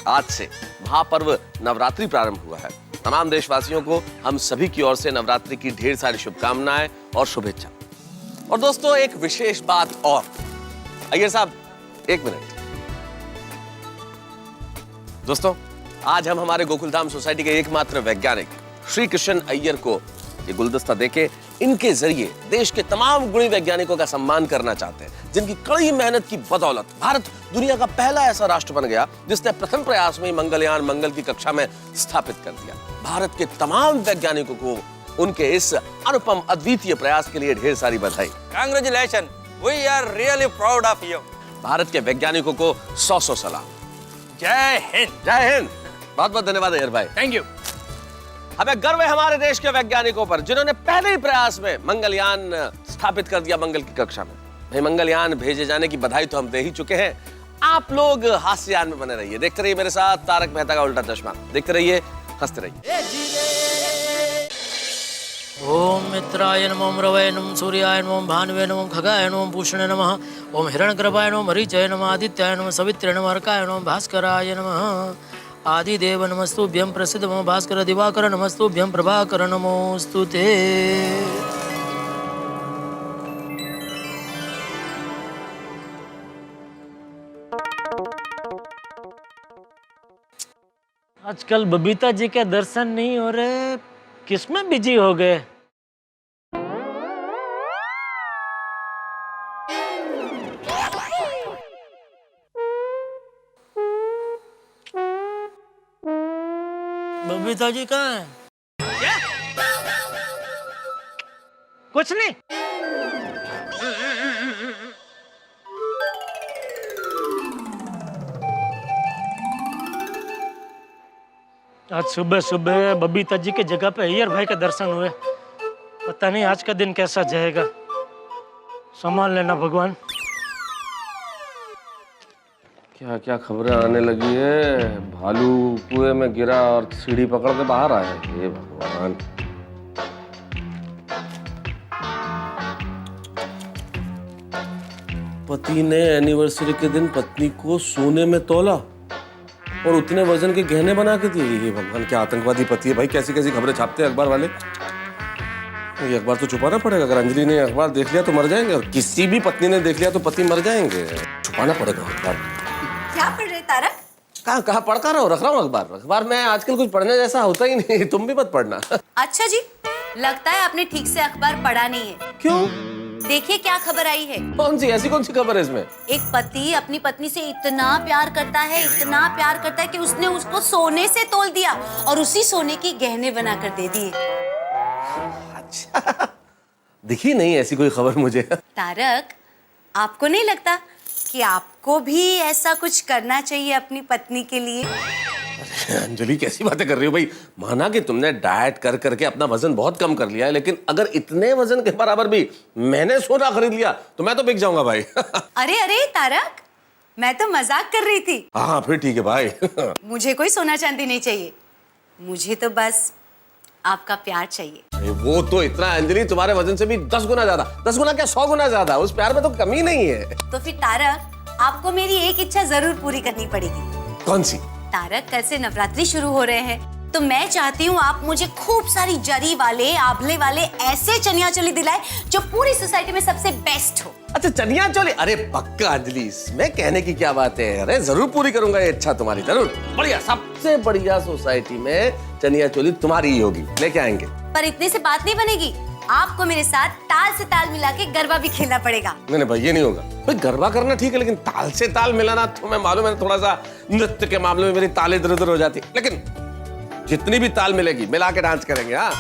आज से महापर्व नवरात्रि प्रारंभ हुआ है। तमाम देशवासियों को हम सभी की ओर से नवरात्रि की ढेर सारी शुभकामनाएं और शुभेच्छा। और दोस्तों एक विशेष बात और, अय्यर साहब 1 मिनट। दोस्तों आज हम हमारे गोकुलधाम सोसाइटी के एकमात्र वैज्ञानिक श्री कृष्ण अय्यर को ये गुलदस्ता देके इनके जरिए देश के तमाम गुणी वैज्ञानिकों का सम्मान करना चाहते हैं, जिनकी कड़ी मेहनत की बदौलत भारत दुनिया का पहला ऐसा राष्ट्र बन गया जिसने प्रथम प्रयास में मंगलयान मंगल की कक्षा में स्थापित कर दिया। भारत के तमाम वैज्ञानिकों को उनके इस अनुपम अद्वितीय प्रयास के लिए ढेर सारी बधाई। Congratulation, we are really proud of you. Bharat के वैज्ञानिकों को 100 सलाम। जय हिंद। जय हिंद। बहुत बहुत धन्यवाद अय्यर भाई। Thank you. हमें गर्व है हमारे देश के वैज्ञानिकों पर, जिन्होंने पहले ही प्रयास में मंगलयान स्थापित कर दिया मंगल की कक्षा में। भाई मंगलयान भेजे जाने की बधाई तो हम दे ही चुके हैं। आप लोग हास्ययान में बने रहिए, देखते रहिए मेरे साथ तारक मेहता का उल्टा चश्मा। देखते रहिए, हंसते रहिए। ओम मित्राय नमः, रवये नमः, सूर्याय नमः, भानुवे नमः, खगाय नमः, पूषणे नमः, ओम हिरण्यगर्भाय नमः, मरीचाय नमः, आदित्याय नमः, सवित्रे नमः, अर्काय नमः, भास्कराय नमः, आदिदेव नमस्तुभ्यं, प्रसिद्ध नमः, भास्कर दिवाकर नमस्तुभ्यं, प्रभाकर नमोस्तुते। आजकल बबीता जी के दर्शन नहीं हो रहे, किसमें बिजी हो गए? बबीता जी कहाँ है? कुछ नहीं। आज सुबह सुबह बबीता जी की जगह पे अय्यर भाई के दर्शन हुए। पता नहीं आज का दिन कैसा जाएगा। संभाल लेना भगवान। क्या क्या खबरें आने लगी है। भालू कुएं में गिरा और सीढ़ी पकड़ के बाहर आया। हे भगवान। पति ने एनिवर्सरी के दिन पत्नी को सोने में तौला और उतने वजन के गहने बना के दिए। ये भगवान, क्या आतंकवादी पति है भाई। कैसी कैसी खबरें छापते हैं अखबार वाले। ये अखबार तो छुपाना पड़ेगा। अगर अंजलि ने अखबार देख लिया तो मर जाएंगे, और किसी भी पत्नी ने देख लिया तो पति मर जाएंगे। छुपाना पड़ेगा अखबार। क्या पढ़ रहे तारक? कहाँ कहाँ पढ़ रहा हूँ, रख रहा हूँ अखबार में आजकल कुछ पढ़ने जैसा होता ही नहीं, तुम भी मत पढ़ना। अच्छा जी, लगता है आपने ठीक से अखबार पढ़ा नहीं है। क्यों? देखिए क्या खबर आई है। कौन सी खबर है इसमें? एक पति अपनी पत्नी से इतना प्यार करता है कि उसने उसको सोने से तोल दिया और उसी सोने की गहने बनाकर दे दिए। अच्छा, दिखी नहीं ऐसी कोई खबर मुझे। तारक, आपको नहीं लगता कि आपको भी ऐसा कुछ करना चाहिए अपनी पत्नी के लिए? अंजलि कैसी बातें कर रही हो भाई? माना कि तुमने डाइट कर करके अपना वजन बहुत कम कर लिया है, लेकिन अगर इतने वजन के बराबर भी मैंने सोना खरीद लिया तो मैं तो बिक जाऊंगा भाई। अरे तारक, मैं तो मजाक कर रही थी। हाँ फिर ठीक है भाई। मुझे कोई सोना चांदी नहीं चाहिए, मुझे तो बस आपका प्यार चाहिए। अरे वो तो इतना, अंजलि तुम्हारे वजन से भी 10 गुना ज्यादा, 10 गुना क्या 100 गुना ज्यादा, उस प्यार में तो कमी नहीं है। तो फिर तारक, आपको मेरी एक इच्छा जरूर पूरी करनी पड़ेगी। कौन सी? तारक, कल से नवरात्रि शुरू हो रहे हैं, तो मैं चाहती हूँ आप मुझे खूब सारी जरी वाले, आभले वाले ऐसे चनिया चोली दिलाए जो पूरी सोसाइटी में सबसे बेस्ट हो। अच्छा चनिया चोली, अरे पक्का अंजलि, इसमें कहने की क्या बात है। अरे जरूर पूरी करूंगा ये इच्छा तुम्हारी, जरूर। बढ़िया, सबसे बढ़िया सोसाइटी में चनिया चोली तुम्हारी ही होगी, लेके आएंगे। पर इतने से बात नहीं बनेगी, आपको मेरे साथ ताल से ताल मिला के गरबा भी खेलना पड़ेगा। नहीं भाई, ये नहीं होगा भाई। गरबा करना ठीक है, लेकिन ताल से ताल मिलाना, तो मैं मालूम है थोड़ा सा नृत्य के मामले में मेरी ताल इधर उधर हो जाती है, लेकिन जितनी भी ताल मिलेगी मिला के डांस करेंगे। हाँ,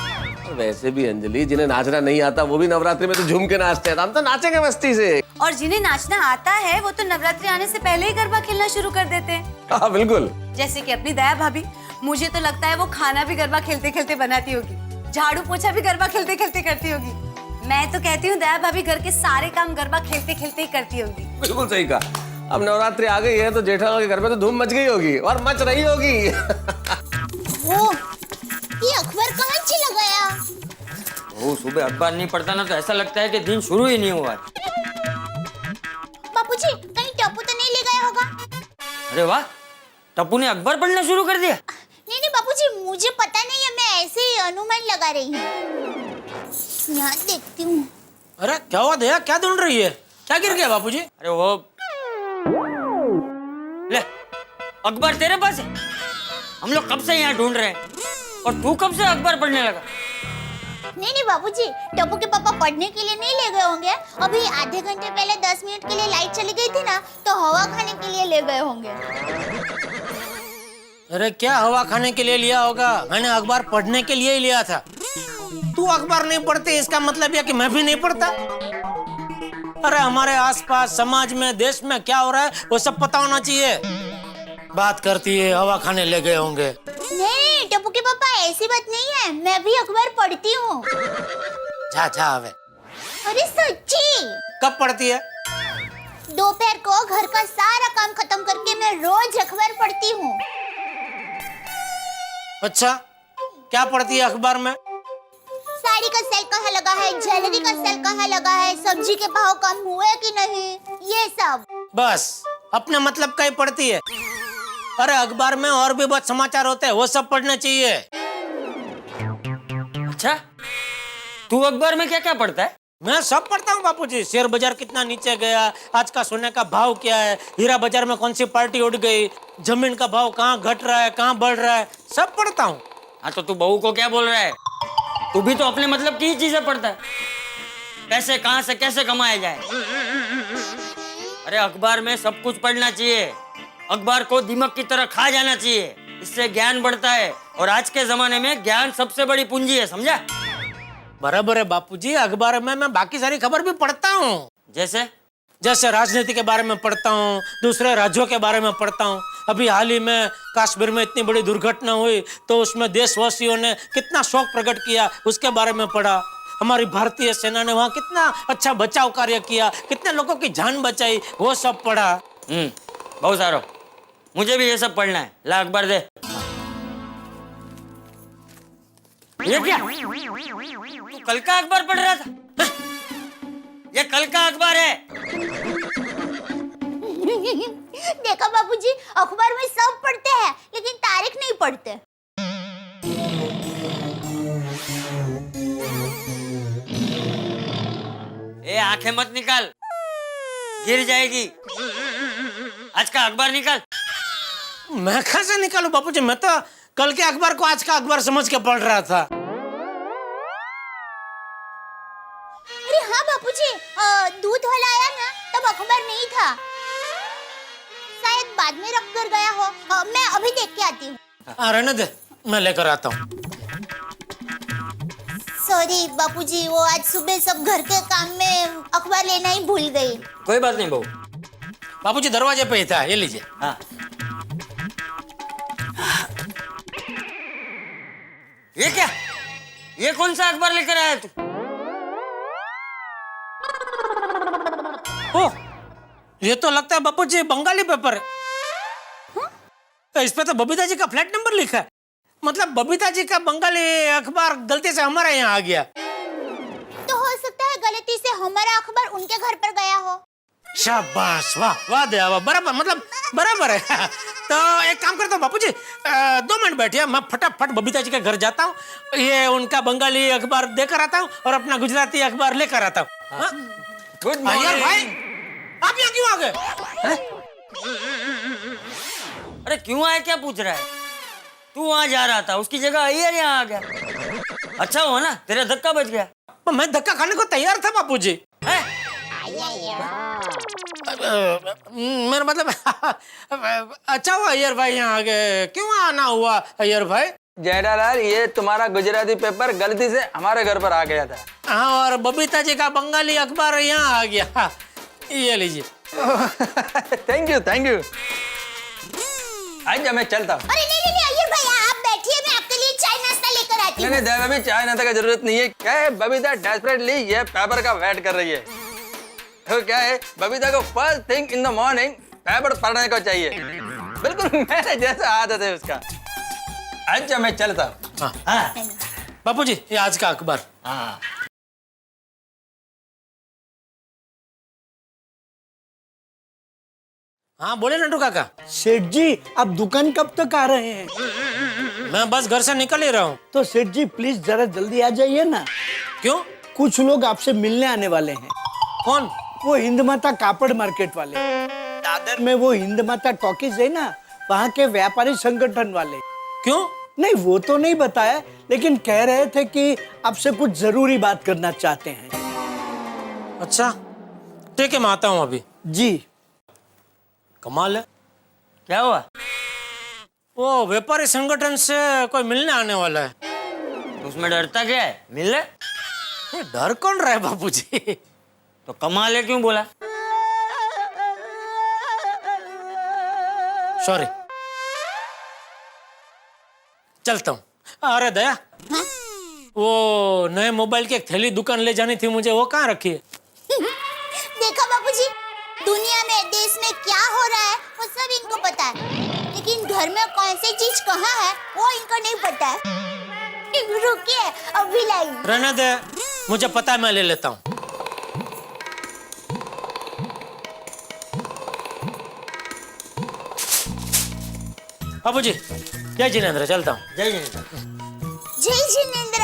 वैसे भी अंजलि, जिन्हें नाचना नहीं आता वो भी नवरात्रि में तो झूम के नाचते हैं, हम तो नाचेंगे मस्ती से। और जिन्हें नाचना आता है वो तो नवरात्रि आने से पहले ही गरबा खेलना शुरू कर देते हैं। हाँ बिल्कुल। जैसे कि अपनी दया भाभी, मुझे तो लगता है वो खाना भी गरबा खेलते खेलते बनाती होगी, झाड़ू पोछा भी गरबा खेलते खेलते करती होगी। मैं तो कहती हूँ दया भाभी घर के सारे काम गरबा खेलते खेलते ही करती होगी। बिल्कुल सही कहा। अब नवरात्रि आ गई है तो जेठालाल के घर में तो धूम मच गई होगी और मच रही होगी। वो ये अखबार कहाँ चला गया? वो सुबह अखबार नहीं पढ़ता ना तो ऐसा लगता है कि दिन शुरू ही नहीं हुआ है। बापूजी, कहीं टप्पू तो नहीं ले गया होगा? अरे वाह, टप्पू ने अखबार पढ़ना शुरू कर दिया। नहीं बापूजी, मुझे पता नहीं है, मैं ऐसे ही अनुमान लगा रही हूँ। यहाँ देखती हूँ। अरे क्या हुआ दया, क्या ढूंढ रही है? क्या गिर गया बापूजी? अरे वो ले, अखबार तेरे पास है? हम लोग कब से यहाँ ढूंढ रहे हैं और तू कब से अखबार पढ़ने लगा? नहीं बापूजी, टप्पू के पापा पढ़ने के लिए नहीं ले गए होंगे। अभी आधे घंटे पहले 10 मिनट के लिए लाइट चली गई थी ना, तो हवा खाने के लिए ले गए होंगे। अरे क्या हवा खाने के लिए लिया होगा? मैंने अखबार पढ़ने के लिए ही लिया था। तू अखबार नहीं पढ़ते इसका मतलब यह कि मैं भी नहीं पढ़ता? अरे हमारे आसपास समाज में देश में क्या हो रहा है वो सब पता होना चाहिए। बात करती है हवा खाने ले गए होंगे। नहीं टप्पू के पापा, ऐसी बात नहीं है, मैं भी अखबार पढ़ती हूँ। जा हवे। अरे सच्ची? कब पढ़ती है? दोपहर को घर का सारा काम खत्म करके मैं रोज अखबार पढ़ती हूँ। अच्छा, क्या पढ़ती है अखबार में? साड़ी का सेल कहाँ लगा है, ज्वेलरी का सेल कहाँ लगा है, सब्जी के भाव कम हुए कि नहीं, ये सब। बस अपने मतलब का ही पढ़ती है। अरे अखबार में और भी बहुत समाचार होते हैं, वो सब पढ़ना चाहिए। अच्छा, तू अखबार में क्या क्या पढ़ता है? मैं सब पढ़ता हूँ बापूजी। शेयर बाजार कितना नीचे गया, आज का सोने का भाव क्या है, हीरा बाजार में कौन सी पार्टी उड़ गई, जमीन का भाव कहाँ घट रहा है, कहाँ बढ़ रहा है, सब पढ़ता हूँ। हाँ तो तू बहू को क्या बोल रहा है? तू भी तो अपने मतलब की चीजें पढ़ता है। पैसे कहाँ से कैसे कमाए जाए। अरे अखबार में सब कुछ पढ़ना चाहिए, अखबार को दिमाग की तरह खा जाना चाहिए, इससे ज्ञान बढ़ता है और आज के जमाने में ज्ञान सबसे बड़ी पूंजी है, समझा? बराबर है बापूजी, अखबार में मैं बाकी सारी खबर भी पढ़ता हूँ। जैसे राजनीति के बारे में पढ़ता हूँ, दूसरे राज्यों के बारे में पढ़ता हूँ। अभी हाल ही में कश्मीर में इतनी बड़ी दुर्घटना हुई तो उसमें देशवासियों ने कितना शोक प्रकट किया, उसके बारे में पढ़ा। हमारी भारतीय सेना ने वहाँ कितना अच्छा बचाव कार्य किया, कितने लोगों की जान बचाई, वो सब पढ़ा। बहुत सारा, मुझे भी ये सब पढ़ना है। ला अखबार दे। ये क्या? तू कल का अखबार पढ़ रहा था? ये कल का अखबार है। देखा बाबूजी, अखबार में सब पढ़ते हैं लेकिन तारीख नहीं पढ़ते। ए आंखें मत निकाल, गिर जाएगी। आज का अखबार निकाल। मैं कहाँ से निकालू बापूजी? मैं तो कल के अखबार को आज का अखबार समझ के पढ़ रहा था। अरे हाँ बापूजी, दूध वाला आया ना तब अखबार नहीं था, शायद बाद में रख कर गया हो। मैं अभी देख के आती हूँ। रहने दे, मैं लेकर आता हूँ। सॉरी बापूजी, वो आज सुबह सब घर के काम में अखबार लेना ही भूल गई। कोई बात नहीं बहू। बापूजी दरवाजे पे ही था, ये लीजिए। हाँ। ये क्या? ये कौन सा अखबार लेकर आया तू? ओ, ये तो लगता है बापूजी बंगाली पेपर है। इस पे तो बबीता जी का फ्लैट नंबर लिखा है। मतलब बबीता जी का बंगाली अखबार गलती से हमारे यहाँ आ गया। तो हो सकता है गलती से हमारा अखबार उनके घर पर गया हो। शाबाश, वाह वाह दया वाह, बराबर, मतलब बराबर है। तो एक काम करता हूँ बापूजी, 2 मिनट बैठिए, मैं फटाफट बबीता जी के घर जाता हूँ, ये उनका बंगाली अखबार देकर आता हूँ और अपना गुजराती अखबार लेकर आता हूँ। गुड यार मॉर्निंग भाई, आप यहाँ क्यों आ गए? अरे क्यों आया, क्या पूछ रहा है? तू वहां जा रहा था, उसकी जगह अय्यर यहाँ आ गया। अच्छा हुआ ना, तेरा धक्का बच गया। मैं धक्का खाने को तैयार था बापूजी। मेरा मतलब अच्छा हुआ अय्यर भाई यहाँ आ गए। क्यों आना हुआ अय्यर भाई? जेठालाल, ये तुम्हारा गुजराती पेपर गलती से हमारे घर पर आ गया था। हाँ, और बबीता जी का बंगाली अखबार यहाँ आ गया। ये लीजिए। Thank you thank you. आइए मैं चलता हूँ। अरे नहीं अय्यर भाई, आप बैठिए, मैं आपके लिए चाय नाश्ता लेकर आती हूँ। नहीं दया भाभी, चाय नाश्ता का जरूरत नहीं है। क्या है, बबीता डेस्परेटली ये पेपर का वेट कर रही है। तो क्या है, बबीता को first thing in the morning paper पढ़ने को चाहिए, बिल्कुल मेरे जैसा आदत है उसका। अच्छा मैं चलता हूँ। हाँ। बापूजी ये आज का अखबार। हाँ। हाँ बोले नटू काका। सेठ जी, आप दुकान कब तक आ रहे हैं? मैं बस घर से निकल ही रहा हूँ। तो सेठ जी प्लीज जरा जल्दी आ जाइए ना। क्यों? कुछ लोग आपसे मिलने आने वाले हैं। कौन? वो हिंद माता कापड़ मार्केट वाले, दादर में वो हिंद माता टॉकीज है ना, वहाँ के व्यापारी संगठन वाले। क्यों? नहीं वो तो नहीं बताया, लेकिन कह रहे थे कि आपसे कुछ जरूरी बात करना चाहते हैं। अच्छा ठीक है, मैं आता हूँ अभी। जी। कमाल है। क्या हुआ? वो व्यापारी संगठन से कोई मिलने आने वाला है। उसमें डरता क्या है, मिल ले। डर कौन रहा है बापूजी? तो कमाल है क्यों बोला? सॉरी, चलता हूँ। अरे दया, वो नए मोबाइल की एक थैली दुकान ले जानी थी मुझे, वो कहाँ रखी है? देखा बापूजी, दुनिया में देश में क्या हो रहा है वो सब इनको पता है, लेकिन घर में कौन सी चीज कहाँ है वो इनको नहीं पता है। रुकिए, अभी लाई। रहने दे, मुझे पता है, मैं ले लेता हूँ। बाबूजी जय जिनेंद्र, चलता हूँ। जय जिनेंद्र। जय जिनेंद्र।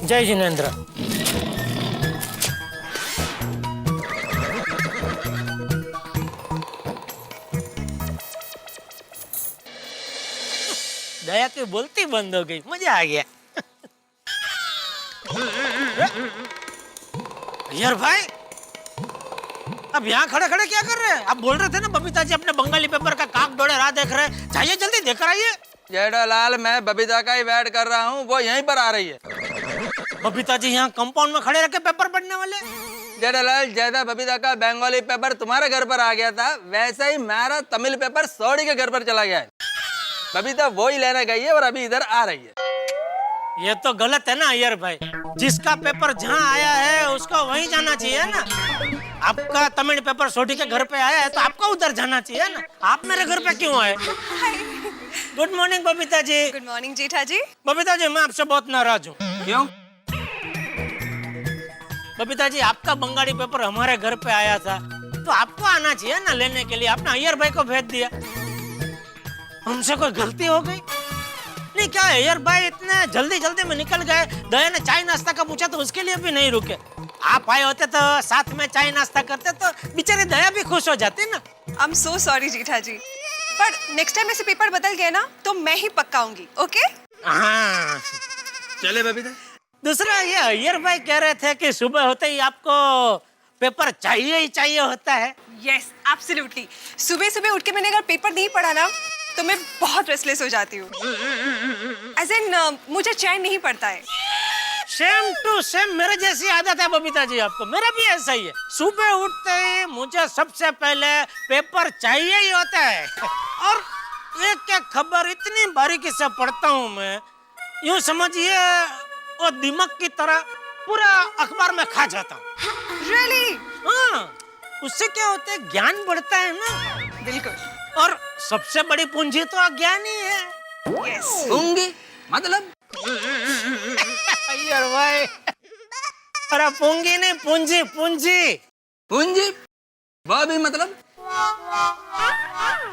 जय जिनेंद्र। दया की बोलती बंद हो गई, मजा आ गया। यार भाई, अब यहाँ खड़े खड़े क्या कर रहे हैं? आप बोल रहे थे ना बबीता जी अपने बंगाली पेपर का काक डोळे राह देख रहे हैं, जाइए जल्दी देख आइए। जेठालाल, मैं बबीता का ही वेट कर रहा हूँ, वो यहीं पर आ रही है। बबीता जी यहाँ कंपाउंड में खड़े रह के पेपर पढ़ने वाले? जेठालाल, जैसा बबीता का बंगाली पेपर तुम्हारे घर पर आ गया था, वैसा ही मेरा तमिल पेपर सोडी के घर पर चला गया है। बबीता वो ही लेने गई है और अभी इधर आ रही है। ये तो गलत है ना अय्यर भाई, जिसका पेपर जहाँ आया है उसको वहीं जाना चाहिए ना। आपका तमिल पेपर सोडी के घर पे आया है तो आपको उधर जाना चाहिए ना। आप मेरे घर पे क्यों आए? Good morning Babita ji. Good morning जेठा जी। बबीता जी, मैं आपसे बहुत नाराज हूँ। क्यों? बबीता जी, आपका बंगाली पेपर हमारे घर पे आया था तो आपको आना चाहिए ना लेने के लिए। आपने अय्यर भाई को भेज दिया, हमसे कोई गलती हो गई? नहीं क्या है यार भाई, इतने जल्दी जल्दी में निकल गए। दया ने चाय नाश्ता का पूछा तो उसके लिए भी नहीं रुके। आप आए होते तो साथ में चाय नाश्ता करते तो बेचारे दया भी खुश हो जाती ना। आई एम सो सॉरी जेठा जी, पर नेक्स्ट टाइम ऐसे पेपर बदल गए ना तो मैं ही पक्का आऊंगी। ओके? हाँ चले बबीता। दूसरा ये अय्यर भाई कह रहे थे कि सुबह होते ही आपको पेपर चाहिए ही चाहिए होता है। Yes absolutely. सुबह सुबह उठ के मैंने अगर पेपर नहीं पढ़ा ना तो मैं बहुत रेस्टलेस हो जाती हूँ। एज इन मुझे चैन नहीं पड़ता है। सेम टू सेम मेरे जैसी आदत है बबीता जी आपको। मेरा भी ऐसा ही है। सुबह उठते ही मुझे सबसे पहले पेपर चाहिए ही होता है और एक एक खबर इतनी बारीकी से पढ़ता हूँ मैं, यूं समझिए वो दिमाग की तरह पूरा अखबार में खा जाता हूँ। Really? हाँ, उससे क्या होता है, ज्ञान बढ़ता है ना। बिल्कुल। और सबसे बड़ी पूंजी तो अज्ञान ही है। Yes. पूंजी मतलब? अय्यर भाई, अरे पूंगी नहीं, पूंजी पूंजी। पूंजी वो भी मतलब?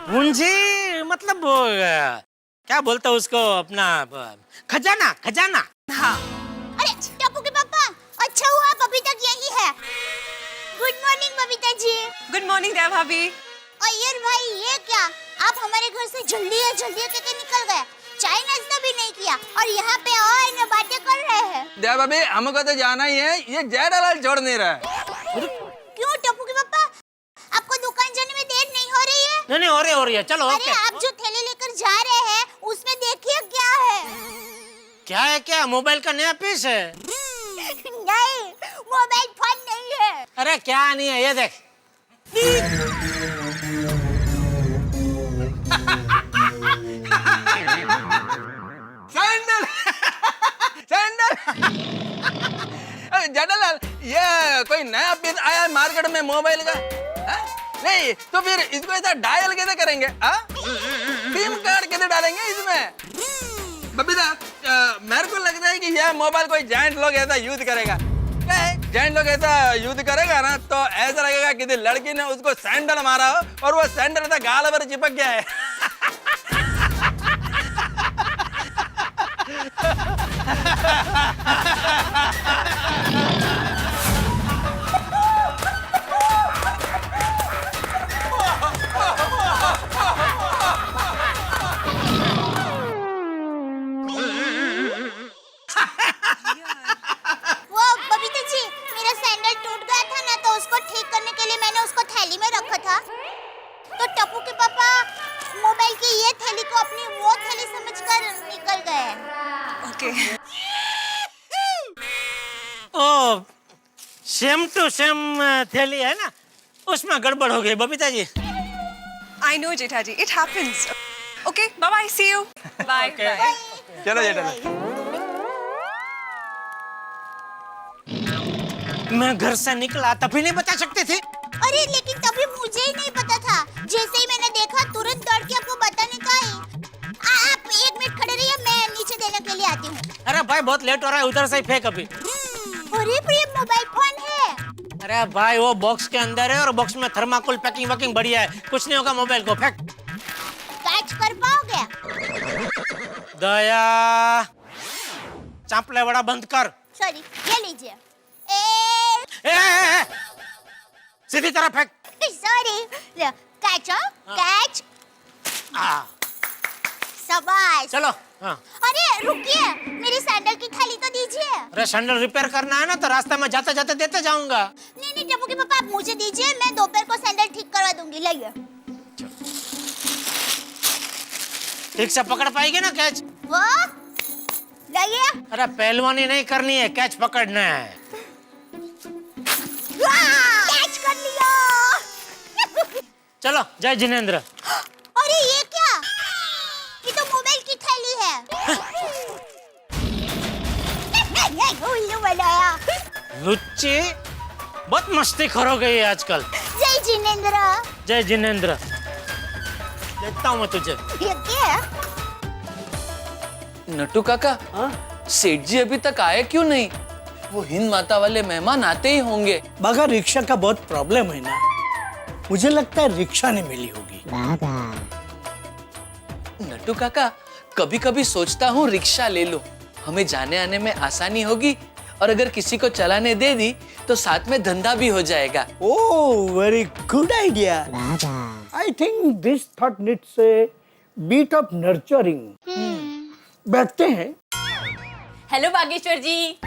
पूंजी मतलब वो क्या बोलते हैं उसको, अपना खजाना। खजाना। हाँ। अरे टप्पू के पापा, अच्छा हुआ बबीता यही है। Good morning Babita ji. Good morning दया भाभी। अय्यर भाई ये क्या, आप हमारे घर से जल्दी करके निकल गए, चाय नाश्ता भी नहीं किया और यहाँ पे और बातें कर रहे हैं। दया भाभी हमको तो जाना ही है, ये जेठालाल छोड़ नहीं रहा है। क्यों टप्पू के पापा, आपको दुकान जाने में देर नहीं हो रही है? नहीं हो रही है, चलो। अरे आप जो थैले लेकर जा रहे हैं उसमें देखिए क्या है। क्या है? क्या मोबाइल का नया पीस है? नहीं, मोबाइल फोन नहीं है। अरे क्या नहीं है, ये देख। सैंडल। सैंडल। जेठालाल ये कोई नया पीस आया है मार्केट में मोबाइल का? नहीं तो फिर इसको ऐसा डायल कैसे करेंगे? सिम कार्ड कैसे डालेंगे इसमें? बबीता मेरे को लगता है कि यह मोबाइल कोई जाइंट लोग ऐसा यूज करेगा। जाइंट लोग ऐसा यूज करेगा ना तो ऐसा लगेगा कि लड़की ने उसको सैंडल मारा हो और वो सैंडल ऐसा गाल पर चिपक गया है। सेम टू सेम थैली है ना, उसमें गड़बड़ हो गई Babita ji. I know Jetha ji, it happens. Okay, bye bye, see you. Bye. Okay. चलो जेठालाल। मैं घर से निकला तभी नहीं बता सकते थे? अरे लेकिन तभी मुझे ही नहीं पता था। जैसे ही मैंने देखा तुरंत दौड़ के आपको बताने का ही। आप 1 मिनट खड़े रहिए, मैं नीचे देने के लिए आती हूँ। अरे भाई बहुत लेट हो रहा है, उधर से ही फेंक अभी। अरे प्रिय मोबाइल फोन है। अरे भाई वो बॉक्स के अंदर है और बॉक्स में थर्माकोल पैकिंग वैकिंग बढ़िया है, कुछ नहीं होगा मोबाइल को, फेंक। कैच कर पाओगे? दया चापले बड़ा बंद कर। सॉरी, ये लीजिए। सीधी तरफ फेंक। Sorry, catch catch. शाबाश। चलो। हाँ। अरे रुकिए, मेरी सैंडल की थैली तो दीजिए। अरे सैंडल रिपेयर करना है ना तो रास्ते में जाते जाते देते जाऊंगा। नहीं टप्पू के पापा, आप मुझे दीजिए, मैं दोपहर को सैंडल ठीक करवा दूंगी। लाइए। ठीक से पकड़ पाएगी ना कैच? वो लाइए। अरे पहलवानी नहीं करनी है, कैच पकड़ना है। कैच कर लिया। चलो जय जिनेंद्र। अरे ये क्या, ये तो मोबाइल की थैली है। उल्लू बनाया। लुच्ची बहुत मस्ती खो गई है आजकल। जय जिनेंद्र। जय जिनेंद्र। देखता हूँ मैं तुझे। ये क्या? नट्टू काका, सेठ जी अभी तक आए क्यों नहीं? वो हिंद माता वाले मेहमान आते ही होंगे। मगर रिक्शा का बहुत प्रॉब्लम है ना, मुझे लगता है रिक्शा नहीं मिली होगी। नट्टू काका, कभी कभी सोचता हूँ रिक्शा ले लो, हमें जाने आने में आसानी होगी और अगर किसी को चलाने दे दी तो साथ में धंधा भी हो जाएगा। Oh, very good idea. I think this thought needs a bit of nurturing. बैठते हैं। हेलो बागेश्वर जी।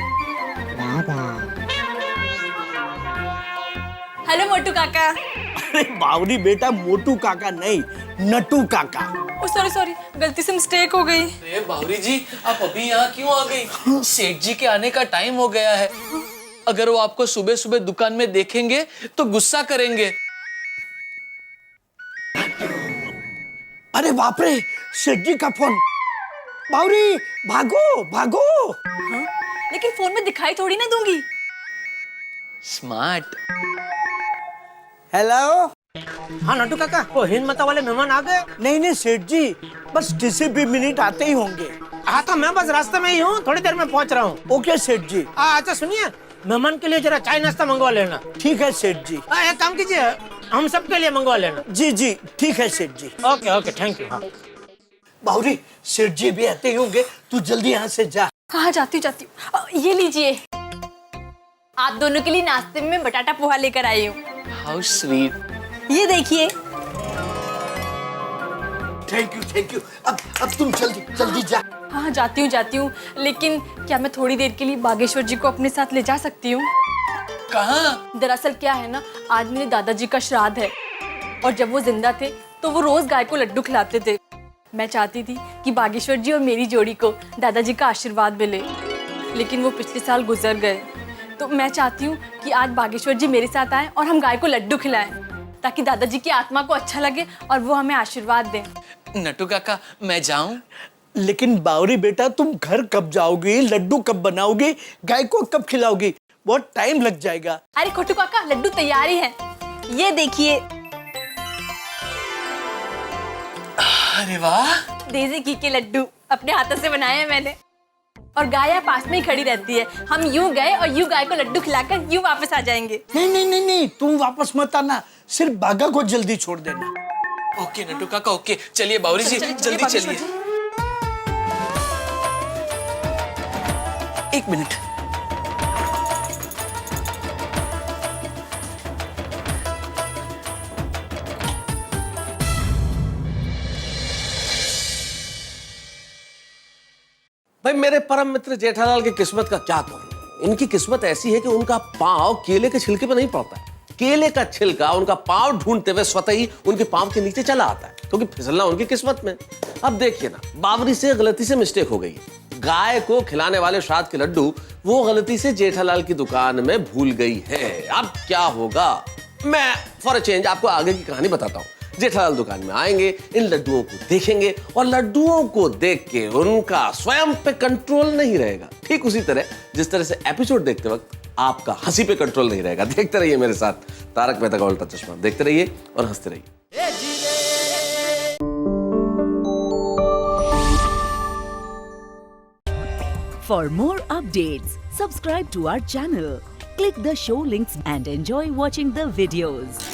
हेलो मोटू काका। अरे बावरी बेटा, मोटू काका नहीं, नटू काका। सॉरी सॉरी, गलती से मिस्टेक हो गई। अरे बावरी जी, आप अभी यहाँ क्यों आ गई? सेठ जी के आने का टाइम हो गया है। अगर वो आपको सुबह सुबह दुकान में देखेंगे तो गुस्सा करेंगे। अरे बाप रे, सेठ जी का फोन। बावरी, भागो भागो। हाँ? लेकिन फोन में दिखाई थोड़ी ना दूंगी। स्मार्ट। हेलो। हाँ नटू काका, वो हिंद माता वाले मेहमान आ गए? नहीं सेठ जी, बस किसी भी मिनट आते ही होंगे। हाँ तो मैं बस रास्ते में ही हूँ, थोड़ी देर में पहुँच रहा हूँ। ओके सेठ जी। अच्छा सुनिए, मेहमान के लिए जरा चाय नाश्ता मंगवा लेना। ठीक है सेठ जी। एक काम कीजिए, हम सब के लिए मंगवा लेना। जी जी ठीक है सेठ जी। Okay okay, thank you. हाँ। बावरी, सेठ जी भी आते ही होंगे, तू जल्दी यहाँ से जा। हाँ जाती हूँ। ये लीजिए, आप दोनों के लिए नाश्ते में बटाटा पोहा लेकर आई हूँ। How sweet. ये देखिए। Thank you. अब तुम जल्दी जा। हाँ जाती हूँ, लेकिन क्या मैं थोड़ी देर के लिए बागेश्वर जी को अपने साथ ले जा सकती हूँ? कहाँ? दरअसल क्या है ना, आज मेरे दादाजी का श्राद्ध है और जब वो जिंदा थे तो वो रोज गाय को लड्डू खिलाते थे। मैं चाहती थी कि बागेश्वर जी और मेरी जोड़ी को दादाजी का आशीर्वाद मिले, लेकिन वो पिछले साल गुजर गए। तो मैं चाहती हूँ कि आज बागेश्वर जी मेरे साथ आए और हम गाय को लड्डू खिलाएं, ताकि दादाजी की आत्मा को अच्छा लगे और वो हमें आशीर्वाद दें। नटू काका, मैं जाऊं? लेकिन बावरी बेटा, तुम घर कब जाओगी, लड्डू कब बनाओगी, गाय को कब खिलाओगी? बहुत टाइम लग जाएगा। अरे खोटू काका, लड्डू तैयार ही है, ये देखिए। अरे वाह, देसी घी के लड्डू अपने हाथों से बनाए हैं मैंने। और गाय पास में ही खड़ी रहती है, हम यूं गए और यूं गाय को लड्डू खिलाकर यूं वापस आ जाएंगे। नहीं, तुम वापस मत आना, सिर्फ बागा को जल्दी छोड़ देना। ओके नटू काका, ओके। चलिए बावरी जी, जल्दी चलिए। एक मिनट। भाई मेरे परम मित्र जेठालाल की किस्मत का क्या कहूं। इनकी किस्मत ऐसी है कि उनका पांव केले के छिलके पे नहीं पड़ता है। केले का छिलका उनका पांव ढूंढते हुए स्वतः ही उनके पांव के नीचे चला आता है, क्योंकि फिसलना उनकी किस्मत में। अब देखिए ना, बावरी से गलती से मिस्टेक हो गई। गाय को खिलाने वाले श्राद्ध के लड्डू वो गलती से जेठालाल की दुकान में भूल गई है। अब क्या होगा, मैं फॉर अ चेंज आपको आगे की कहानी बताता हूँ। जेठालाल दुकान में आएंगे, इन लड्डुओं को देखेंगे और लड्डुओं को देख के उनका स्वयं पे कंट्रोल नहीं रहेगा। ठीक उसी तरह जिस तरह से एपिसोड देखते वक्त आपका हंसी पे कंट्रोल नहीं रहेगा। देखते रहिए मेरे साथ तारक मेहता का उल्टा चश्मा, देखते रहिए और हंसते रहिए। For more updates, subscribe to our channel, click the show links and enjoy watching the videos.